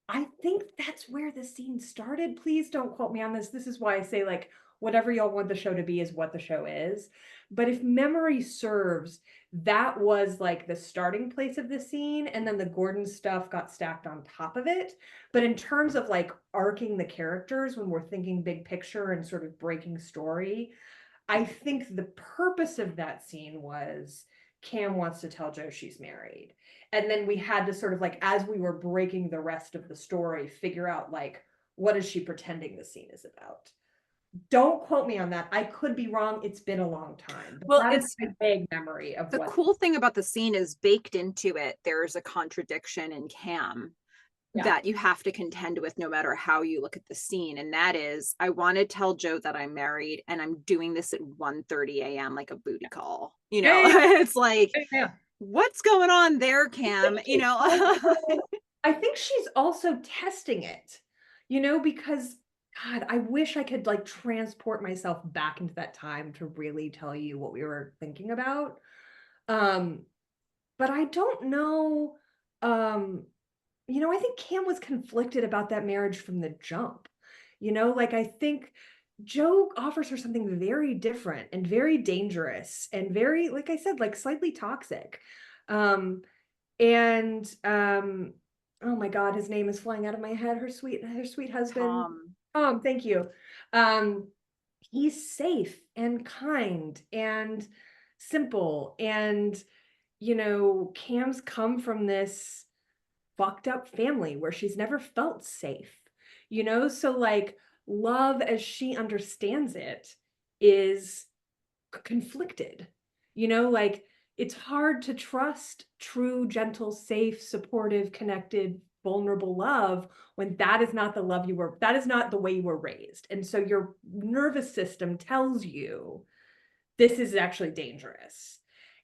I think that's where the scene started. Please don't quote me on this. This is why I say, like, whatever y'all want the show to be is what the show is. But if memory serves, that was like the starting place of the scene. And then the Gordon stuff got stacked on top of it. But in terms of like arcing the characters, when we're thinking big picture and sort of breaking story, I think the purpose of that scene was Cam wants to tell Joe she's married. And then we had to sort of, like, as we were breaking the rest of the story, figure out, like, what is she pretending the scene is about? Don't quote me on that. I could be wrong. It's been a long time. But Well, that is it's my vague memory of the what. cool thing about the scene is baked into it. There's a contradiction in Cam Yeah. that you have to contend with no matter how you look at the scene. And that is, I want to tell Joe that I'm married and I'm doing this at 1:30 a.m. like a booty call. Yeah, yeah, It's like, yeah. what's going on there, Cam? I think she's also testing it, because God, I wish I could like transport myself back into that time to really tell you what we were thinking about. But I don't know. I think Cam was conflicted about that marriage from the jump. Like, I think Joe offers her something very different and very dangerous and very, like I said, like slightly toxic. And oh my God, his name is flying out of my head. Her sweet husband. Thank you. Um, he's safe and kind and simple. And, Cam's come from this fucked up family where she's never felt safe, so like love as she understands it is conflicted, like it's hard to trust true, gentle, safe, supportive, connected, vulnerable love when that is not that is not the way you were raised. And so your nervous system tells you this is actually dangerous.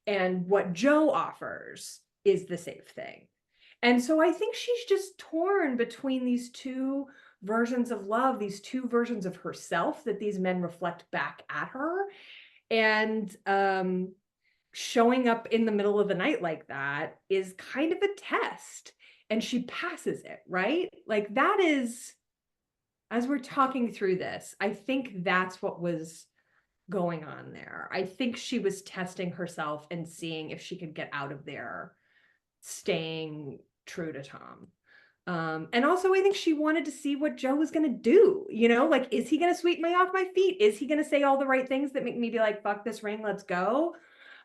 And what Joe offers is the safe thing. And so I think she's just torn between these two versions of love, these two versions of herself that these men reflect back at her. And showing up in the middle of the night like that is kind of a test. And she passes it, right? Like, that is, as we're talking through this, I think that's what was going on there. I think she was testing herself and seeing if she could get out of there, staying true to Tom. And also I think she wanted to see what Joe was gonna do, like, is he gonna sweep me off my feet? Is he gonna say all the right things that make me be like, fuck this ring, let's go?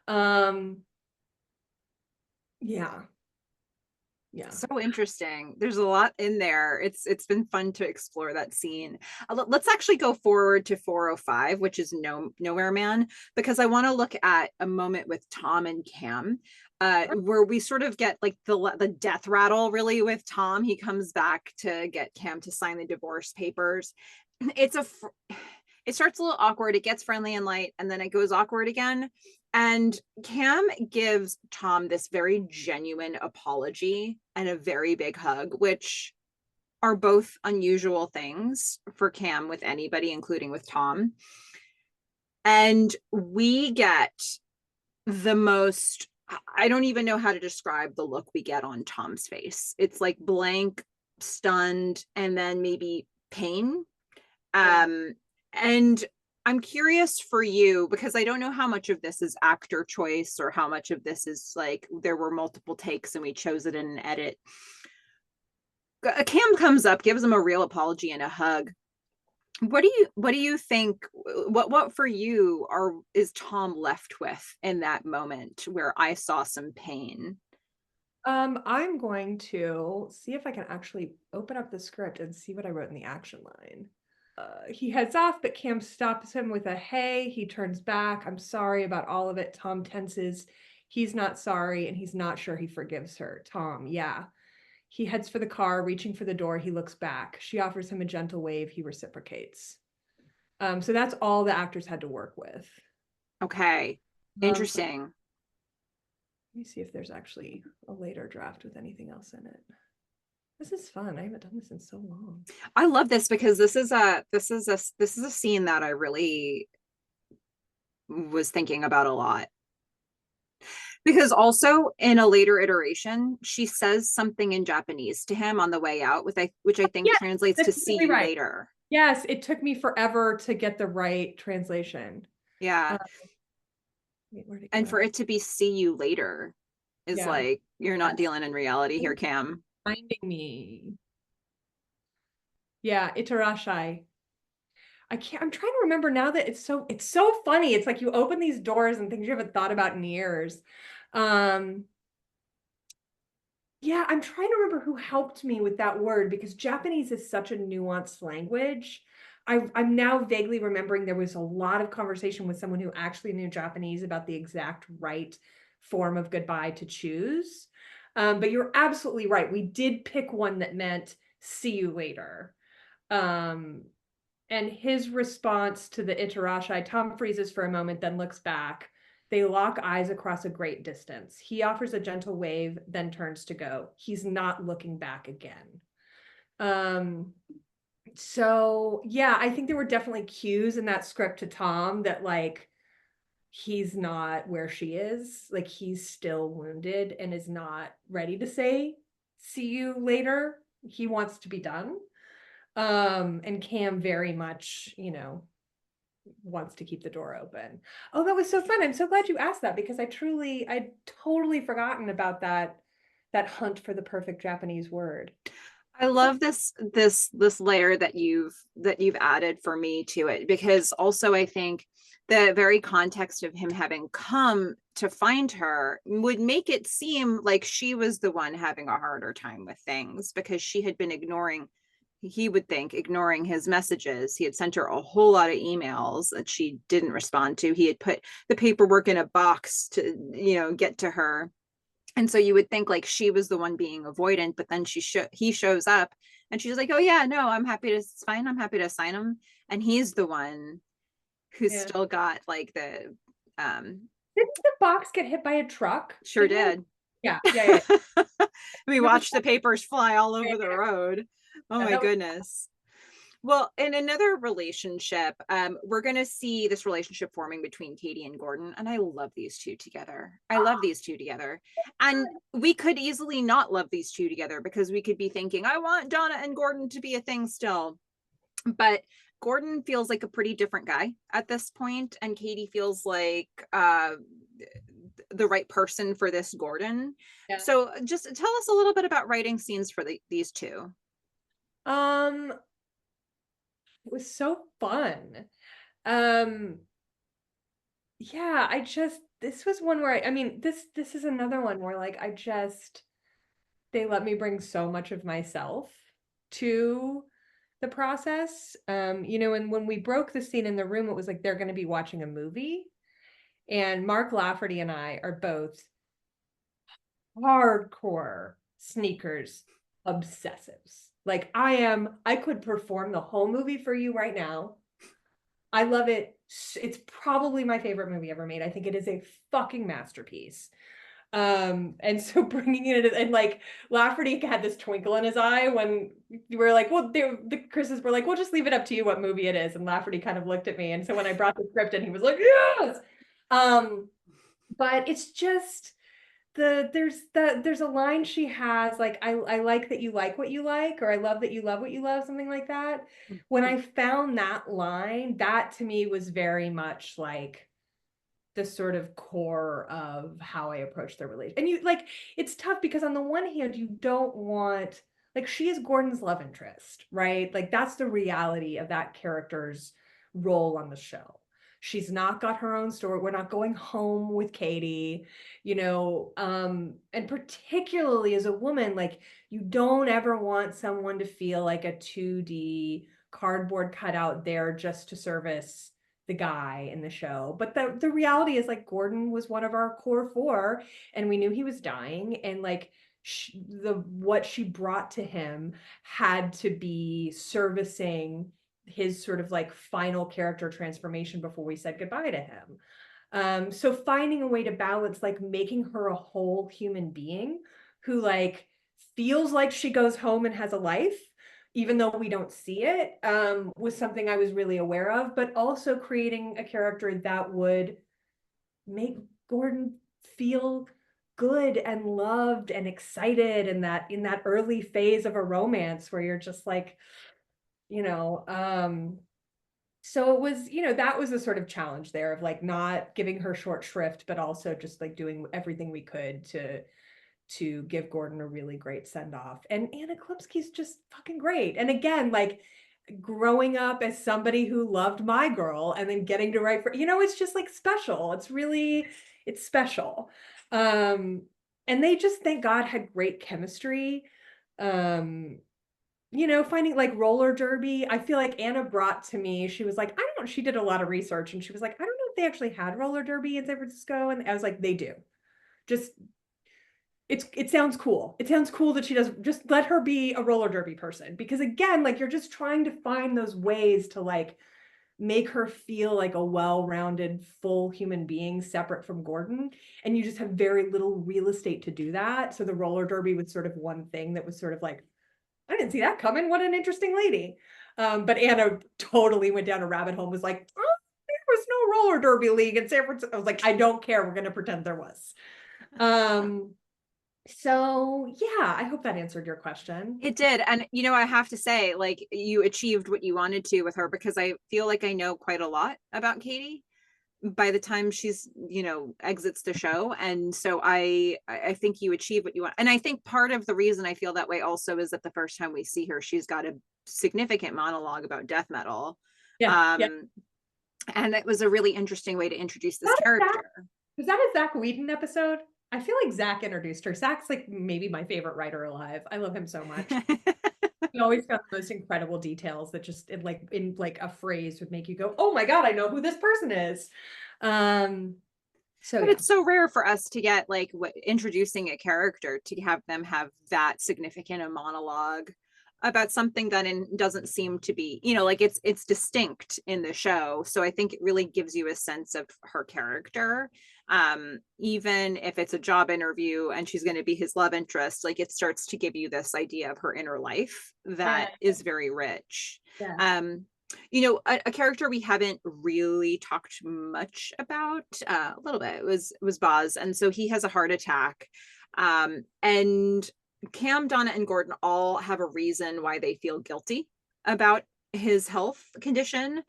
Um, yeah. Yeah. So interesting. There's a lot in there. It's been fun to explore that scene. Let's actually go forward to 405, which is Nowhere Man, because I want to look at a moment with Tom and Cam, where we sort of get like the death rattle really with Tom. He comes back to get Cam to sign the divorce papers. It's it starts a little awkward. It gets friendly and light, and then it goes awkward again. And Cam gives Tom this very genuine apology and a very big hug, which are both unusual things for Cam with anybody, including with Tom. And we get the most, I don't even know how to describe the look we get on Tom's face. It's like blank, stunned, and then maybe pain. And I'm curious for you, because I don't know how much of this is actor choice or how much of this is like there were multiple takes and we chose it in an edit. Cam comes up, gives him a real apology and a hug. What do you think, what for you is Tom left with in that moment where I saw some pain? I'm going to see if I can actually open up the script and see what I wrote in the action line. He heads off, but Cam stops him with a hey. He turns back. I'm sorry about all of it. Tom tenses. He's not sorry, and he's not sure he forgives her. Tom, yeah. He heads for the car, reaching for the door. He looks back. She offers him a gentle wave. He reciprocates. So that's all the actors had to work with. Okay. Interesting. Let me see if there's actually a later draft with anything else in it. This is fun. I haven't done this in so long. I love this because this is a scene that I really was thinking about a lot. Because also in a later iteration, she says something in Japanese to him on the way out, which I think translates to see you later. Yes, it took me forever to get the right translation. Yeah. And for it to be see you later is like, you're not dealing in reality here, Cam. Finding me. Yeah, itarashai. I'm trying to remember now that it's so funny. It's like you open these doors and things you haven't thought about in years. Yeah, I'm trying to remember who helped me with that word because Japanese is such a nuanced language. I'm now vaguely remembering there was a lot of conversation with someone who actually knew Japanese about the exact right form of goodbye to choose. But you're absolutely right. We did pick one that meant see you later. And his response to the itarashai, Tom freezes for a moment, then looks back. They lock eyes across a great distance. He offers a gentle wave, then turns to go. He's not looking back again. So yeah, I think there were definitely cues in that script to Tom that like, he's not where she is. Like he's still wounded and is not ready to say, see you later. He wants to be done. And Cam very much, wants to keep the door open. Oh, that was so fun. I'm so glad you asked that because I'd totally forgotten about that hunt for the perfect Japanese word. I love this layer that you've added for me to it, because also I think the very context of him having come to find her would make it seem like she was the one having a harder time with things because she had been ignoring his messages. He had sent her a whole lot of emails that she didn't respond to. He had put the paperwork in a box to, get to her. And so you would think like she was the one being avoidant, but then he shows up and she's like, oh yeah, no, I'm happy to sign him. And he's the one who's still got like the, didn't the box get hit by a truck? Sure did. Yeah. We watched the papers fly all over the road. Oh my goodness. Well, in another relationship, we're going to see this relationship forming between Katie and Gordon. And I love these two together. And we could easily not love these two together because we could be thinking, I want Donna and Gordon to be a thing still. But Gordon feels like a pretty different guy at this point, and Katie feels like the right person for this Gordon. Yeah. So just tell us a little bit about writing scenes for these two. It was so fun. Um, yeah, this was one where I mean, this is another one where like they let me bring so much of myself to the process. And when we broke the scene in the room, it was like they're going to be watching a movie. And Mark Lafferty and I are both hardcore sneakers obsessives. Like I could perform the whole movie for you right now. I love it. It's probably my favorite movie ever made. I think it is a fucking masterpiece. And so bringing it and like Lafferty had this twinkle in his eye when you were like, well, the Chris's were like, we'll just leave it up to you what movie it is. And Lafferty kind of looked at me. And so when I brought the script in, he was like, yes. But it's just there's a line she has like I like that you like what you like, or I love that you love what you love, something like that. When I found that line, that to me was very much like the sort of core of how I approach the relationship. And you like, it's tough because on the one hand, you don't want, like, she is Gordon's love interest, right? Like that's the reality of that character's role on the show. She's not got her own story. We're not going home with Katie, and particularly as a woman, like you don't ever want someone to feel like a 2D cardboard cutout there just to service the guy in the show. But the reality is like Gordon was one of our core four, and we knew he was dying, and like what she brought to him had to be servicing his sort of like final character transformation before we said goodbye to him. So finding a way to balance, like making her a whole human being who like feels like she goes home and has a life, even though we don't see it, was something I was really aware of, but also creating a character that would make Gordon feel good and loved and excited, and that in that early phase of a romance where you're just like, so it was, that was a sort of challenge there of like not giving her short shrift, but also just like doing everything we could to give Gordon a really great send off. And Anna Klipsky's just fucking great. And again, like growing up as somebody who loved My Girl and then getting to write for, it's just like special. It's special. And they just, thank God, had great chemistry. Finding like roller derby, I feel like Anna brought to me, she was like, I don't know, she did a lot of research and she was like, I don't know if they actually had roller derby in San Francisco. And I was like, they do. Just, it sounds cool. It sounds cool that she does, just let her be a roller derby person. Because again, like you're just trying to find those ways to like make her feel like a well-rounded, full human being separate from Gordon. And you just have very little real estate to do that. So the roller derby was sort of one thing that was sort of like, I didn't see that coming. What an interesting lady. But Anna totally went down a rabbit hole and was like, oh, there was no roller derby league in San Francisco. I was like, I don't care. We're going to pretend there was. So yeah, I hope that answered your question. It did. And, I have to say, like, you achieved what you wanted to with her, because I feel like I know quite a lot about Katie by the time she's, exits the show. And so I think you achieve what you want. And I think part of the reason I feel that way also is that the first time we see her, she's got a significant monologue about death metal. Yeah. And it was a really interesting way to introduce this character. Was that a Zach Whedon episode? I feel like Zach introduced her. Zach's like maybe my favorite writer alive. I love him so much. He always got the most incredible details that just in like a phrase would make you go, oh my God, I know who this person is. But it's so rare for us to get like introducing a character to have them have that significant a monologue about something that doesn't seem to be, like it's distinct in the show. So I think it really gives you a sense of her character. Even if it's a job interview and she's going to be his love interest, like it starts to give you this idea of her inner life that is very rich. Yeah. A character we haven't really talked much about, a little bit, was Boz. And so he has a heart attack. And Cam, Donna, and Gordon all have a reason why they feel guilty about his health condition.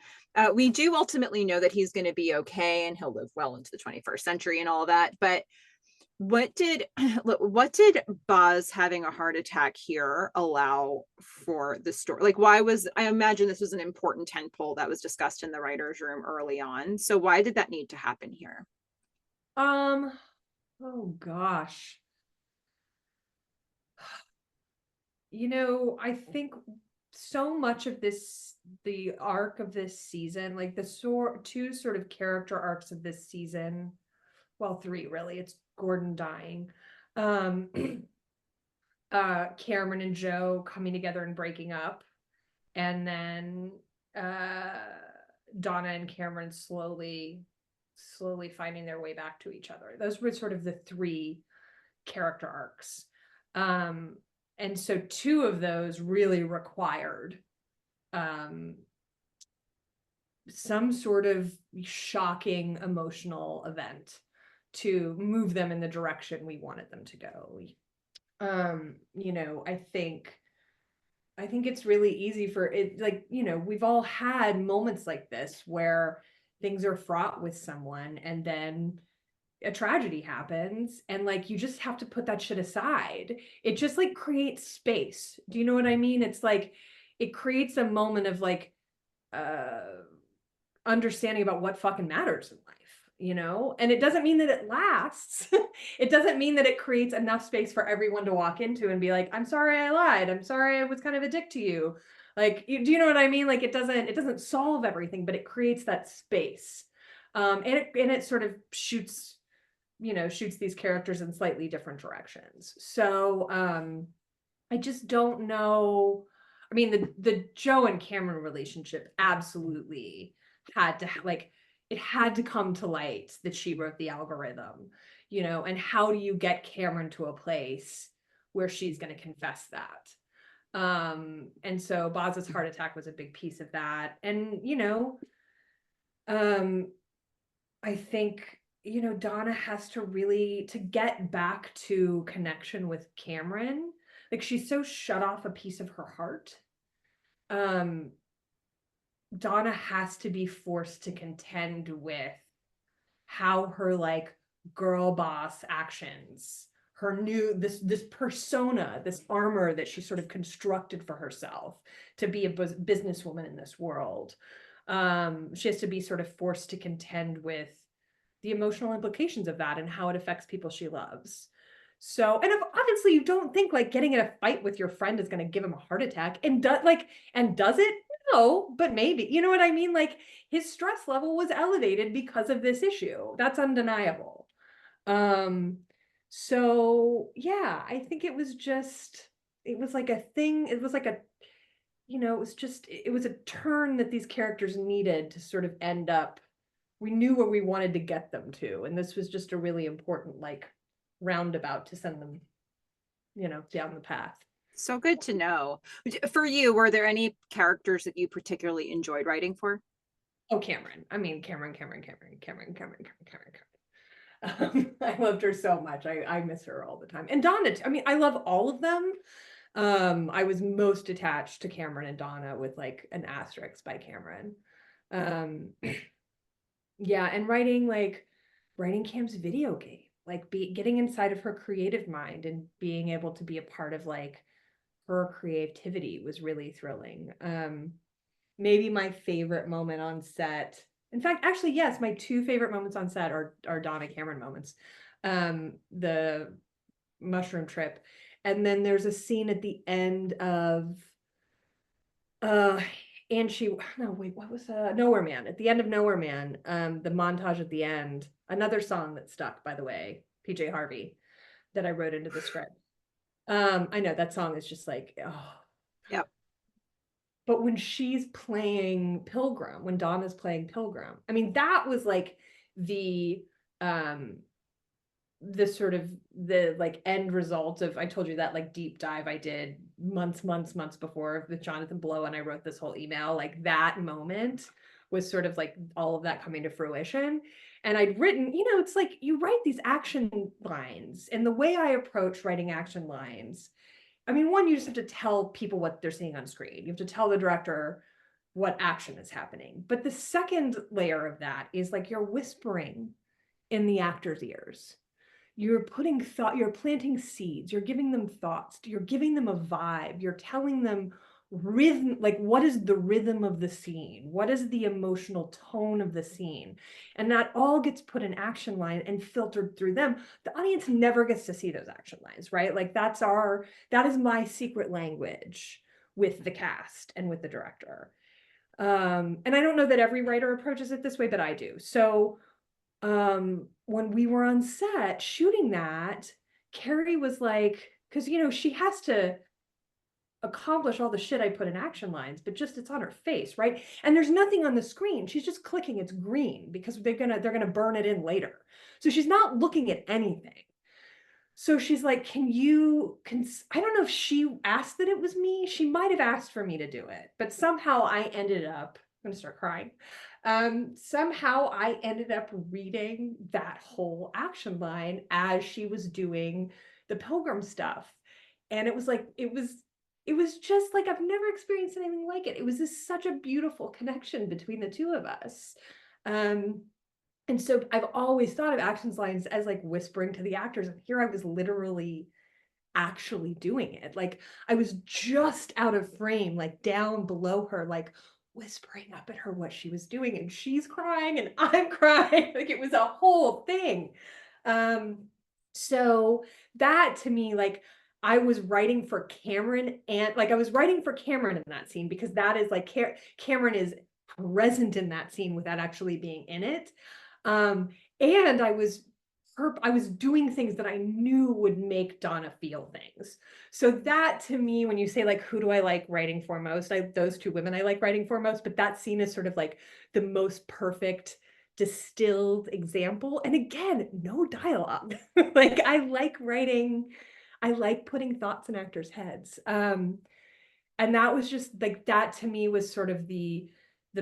We do ultimately know that he's going to be okay and he'll live well into the 21st century and all that. But what did what did Boz having a heart attack here allow for the story? Like, why was, I imagine this was an important tentpole that was discussed in the writers' room early on. So why did that need to happen here? Um, oh gosh. I think so much of the arc of this season, like two sort of character arcs of this season, well, three really, it's Gordon dying, um, Cameron and Joe coming together and breaking up, and then uh, Donna and Cameron slowly finding their way back to each other. Those were sort of the three character arcs. And so two of those really required some sort of shocking emotional event to move them in the direction we wanted them to go. I think it's really easy for it, like, we've all had moments like this where things are fraught with someone and then a tragedy happens and like you just have to put that shit aside. It just like creates space. Do you know what I mean? It's like it creates a moment of like uh understanding about what fucking matters in life. And it doesn't mean that it lasts. It doesn't mean that it creates enough space for everyone to walk into and be like, I'm sorry I lied, I'm sorry I was kind of a dick to you. Like, do you know what I mean? Like, it doesn't solve everything, but it creates that space. And it sort of shoots these characters in slightly different directions. So I just don't know. I mean, the Joe and Cameron relationship absolutely had to like it had to come to light that she wrote the algorithm, and how do you get Cameron to a place where she's going to confess that? And so Boz's heart attack was a big piece of that. And um I think, Donna has to really to get back to connection with Cameron. Like she's so shut off a piece of her heart. Um, Donna has to be forced to contend with how her like girl boss actions, her new this persona, this armor that she sort of constructed for herself to be a businesswoman in this world. She has to be sort of forced to contend with the emotional implications of that and how it affects people she loves. So, and if, obviously you don't think like getting in a fight with your friend is going to give him a heart attack, and does it? No, but maybe. You know what I mean? Like his stress level was elevated because of this issue. That's undeniable. Um, so yeah, I think it was like a thing. It was like it was a turn that these characters needed to sort of end up. We knew where we wanted to get them to, and this was just a really important like roundabout to send them, down the path. So good to know. For you, were there any characters that you particularly enjoyed writing for? Oh, Cameron. I mean, Cameron. I loved her so much. I miss her all the time. And Donna, I mean, I love all of them. I was most attached to Cameron and Donna with like an asterisk by Cameron. Um, yeah, and writing Cam's video game, like getting inside of her creative mind and being able to be a part of like her creativity was really thrilling. Maybe my favorite moment on set. In fact, actually, yes, my two favorite moments on set are Donna Cameron moments. The mushroom trip. And then there's a scene at the end of uh and she no wait what was Nowhere Man, at the end of Nowhere Man, the montage at the end, another song that stuck, by the way, PJ Harvey, that I wrote into the script. I know that song is just like, oh. Yep. But when she's playing Pilgrim, when Donna's playing Pilgrim, I mean, that was like the um the sort of the like end result of, I told you that like deep dive I did months before with Jonathan Blow, and I wrote this whole email. Like that moment was sort of like all of that coming to fruition. And I'd written, it's like you write these action lines, and the way I approach writing action lines, I mean, one, you just have to tell people what they're seeing on screen. You have to tell the director what action is happening. But the second layer of that is like you're whispering in the actor's ears. You're putting thought, you're planting seeds, you're giving them thoughts, you're giving them a vibe, you're telling them rhythm, like what is the rhythm of the scene? What is the emotional tone of the scene? And that all gets put in action line and filtered through them. The audience never gets to see those action lines, right? Like that is my secret language with the cast and with the director. And I don't know that every writer approaches it this way, but I do. So when we were on set shooting that, Carrie was like, because she has to accomplish all the shit I put in action lines, but just it's on her face, right? And there's nothing on the screen. She's just clicking, it's green because they're gonna burn it in later. So she's not looking at anything. So she's like, I don't know if she asked that it was me. She might have asked for me to do it, but somehow I ended up, I'm gonna start crying. Somehow I ended up reading that whole action line as she was doing the pilgrim stuff. And it was like, it was just like, I've never experienced anything like it. It was just such a beautiful connection between the two of us. And so I've always thought of action lines as like whispering to the actors. And here I was literally actually doing it. Like I was just out of frame, like down below her, like whispering up at her what she was doing. And she's crying and I'm crying. Like it was a whole thing. So that to me, like I was writing for Cameron, and like I was writing for Cameron in that scene because that is like Cameron is present in that scene without actually being in it. And I was doing things that I knew would make Donna feel things. So that to me, when you say like, who do I like writing for most? Those two women I like writing for most, but that scene is sort of like the most perfect distilled example. And again, no dialogue. Like I like putting thoughts in actors' heads. And that was just like, that to me was sort of the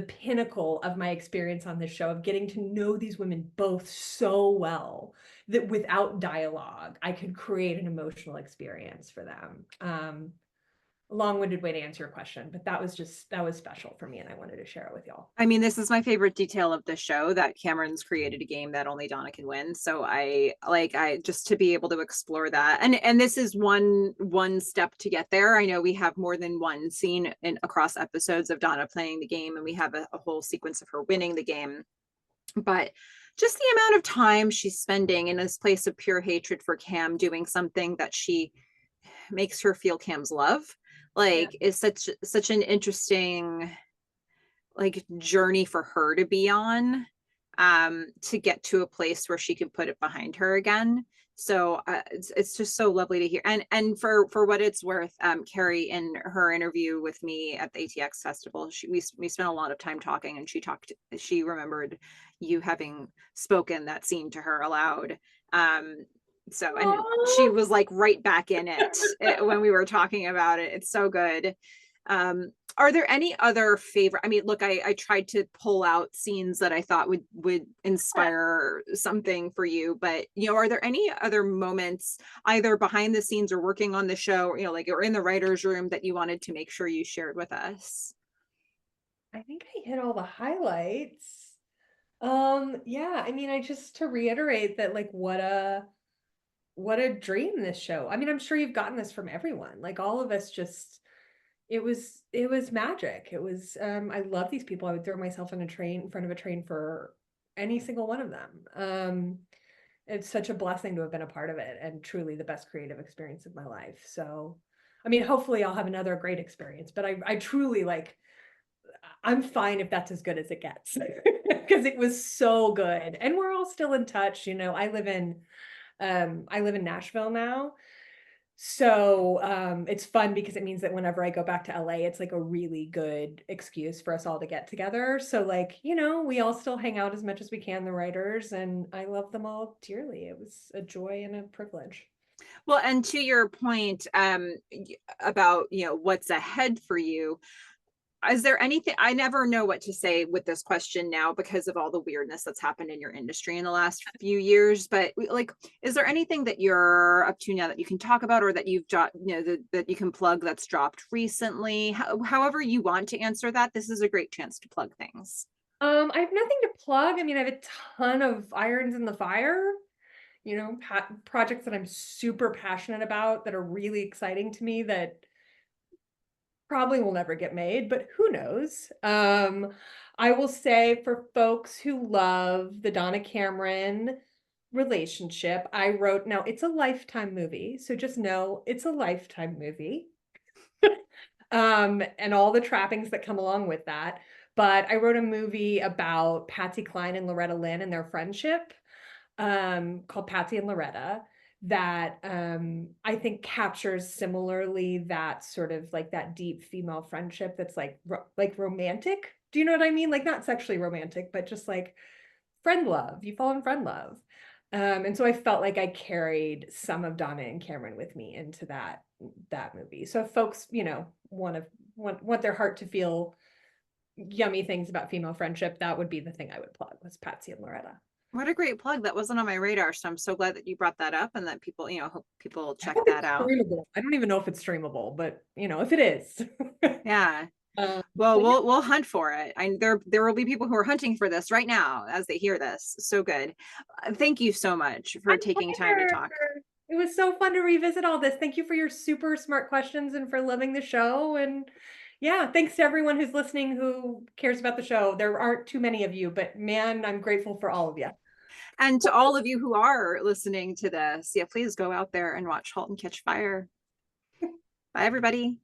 pinnacle of my experience on this show, of getting to know these women both so well that without dialogue, I could create an emotional experience for them. Long-winded way to answer your question, but that was special for me, and I wanted to share it with y'all. I mean, this is my favorite detail of the show, that Cameron's created a game that only Donna can win. So I just to be able to explore that. And this is one step to get there. I know we have more than one scene across episodes of Donna playing the game, and we have a whole sequence of her winning the game. But just the amount of time she's spending in this place of pure hatred for Cam, doing something that she makes her feel Cam's love, like, is such an interesting like journey for her to be on, to get to a place where she can put it behind her again. So it's just so lovely to hear. And for what it's worth, Carrie, in her interview with me at the ATX festival, we spent a lot of time talking, and she remembered you having spoken that scene to her aloud. So, and she was like right back in it when we were talking about it. It's so good. Are there any other favorite? I mean, look, I tried to pull out scenes that I thought would inspire something for you, but are there any other moments, either behind the scenes or working on the show, or, like, or in the writer's room, that you wanted to make sure you shared with us? I think I hit all the highlights. Yeah, I mean, I just to reiterate that, like, what a dream this show. I mean, I'm sure you've gotten this from everyone. Like all of us just, it was magic. It was, I love these people. I would throw myself in front of a train for any single one of them. It's such a blessing to have been a part of it, and truly the best creative experience of my life. So, I mean, hopefully I'll have another great experience, but I truly like, I'm fine if that's as good as it gets because it was so good. And we're all still in touch. I live in Nashville now. So it's fun because it means that whenever I go back to LA, it's like a really good excuse for us all to get together. So like, we all still hang out as much as we can, the writers, and I love them all dearly. It was a joy and a privilege. Well, and to your point, about what's ahead for you, is there anything, I never know what to say with this question now because of all the weirdness that's happened in your industry in the last few years, but like, is there anything that you're up to now that you can talk about, or that you've dropped, that you can plug that's dropped recently? However you want to answer that, this is a great chance to plug things. I have nothing to plug. I mean, I have a ton of irons in the fire, projects that I'm super passionate about that are really exciting to me that probably will never get made, but who knows? I will say, for folks who love the Donna Cameron relationship, now it's a Lifetime movie, so just know it's a Lifetime movie. And all the trappings that come along with that. But I wrote a movie about Patsy Cline and Loretta Lynn and their friendship, called Patsy and Loretta, that I think captures similarly that sort of like that deep female friendship that's like romantic. Do you know what I mean? Like, not sexually romantic, but just like friend love. You fall in friend love. And so I felt like I carried some of Donna and Cameron with me into that movie. So if folks, want their heart to feel yummy things about female friendship, that would be the thing I would plug, was Patsy and Loretta. What a great plug. That wasn't on my radar. So I'm so glad that you brought that up, and that people, hope people I check hope that it's out. streamable. I don't even know if it's streamable, but if it is. Yeah. Well, But yeah. we'll hunt for it. There will be people who are hunting for this right now as they hear this. So good. Thank you so much for My taking time to pleasure. talk. It was so fun to revisit all this. Thank you for your super smart questions and for loving the show. And yeah, thanks to everyone who's listening who cares about the show. There aren't too many of you, but man, I'm grateful for all of you. And to all of you who are listening to this, yeah, please go out there and watch Halt and Catch Fire. Bye, everybody.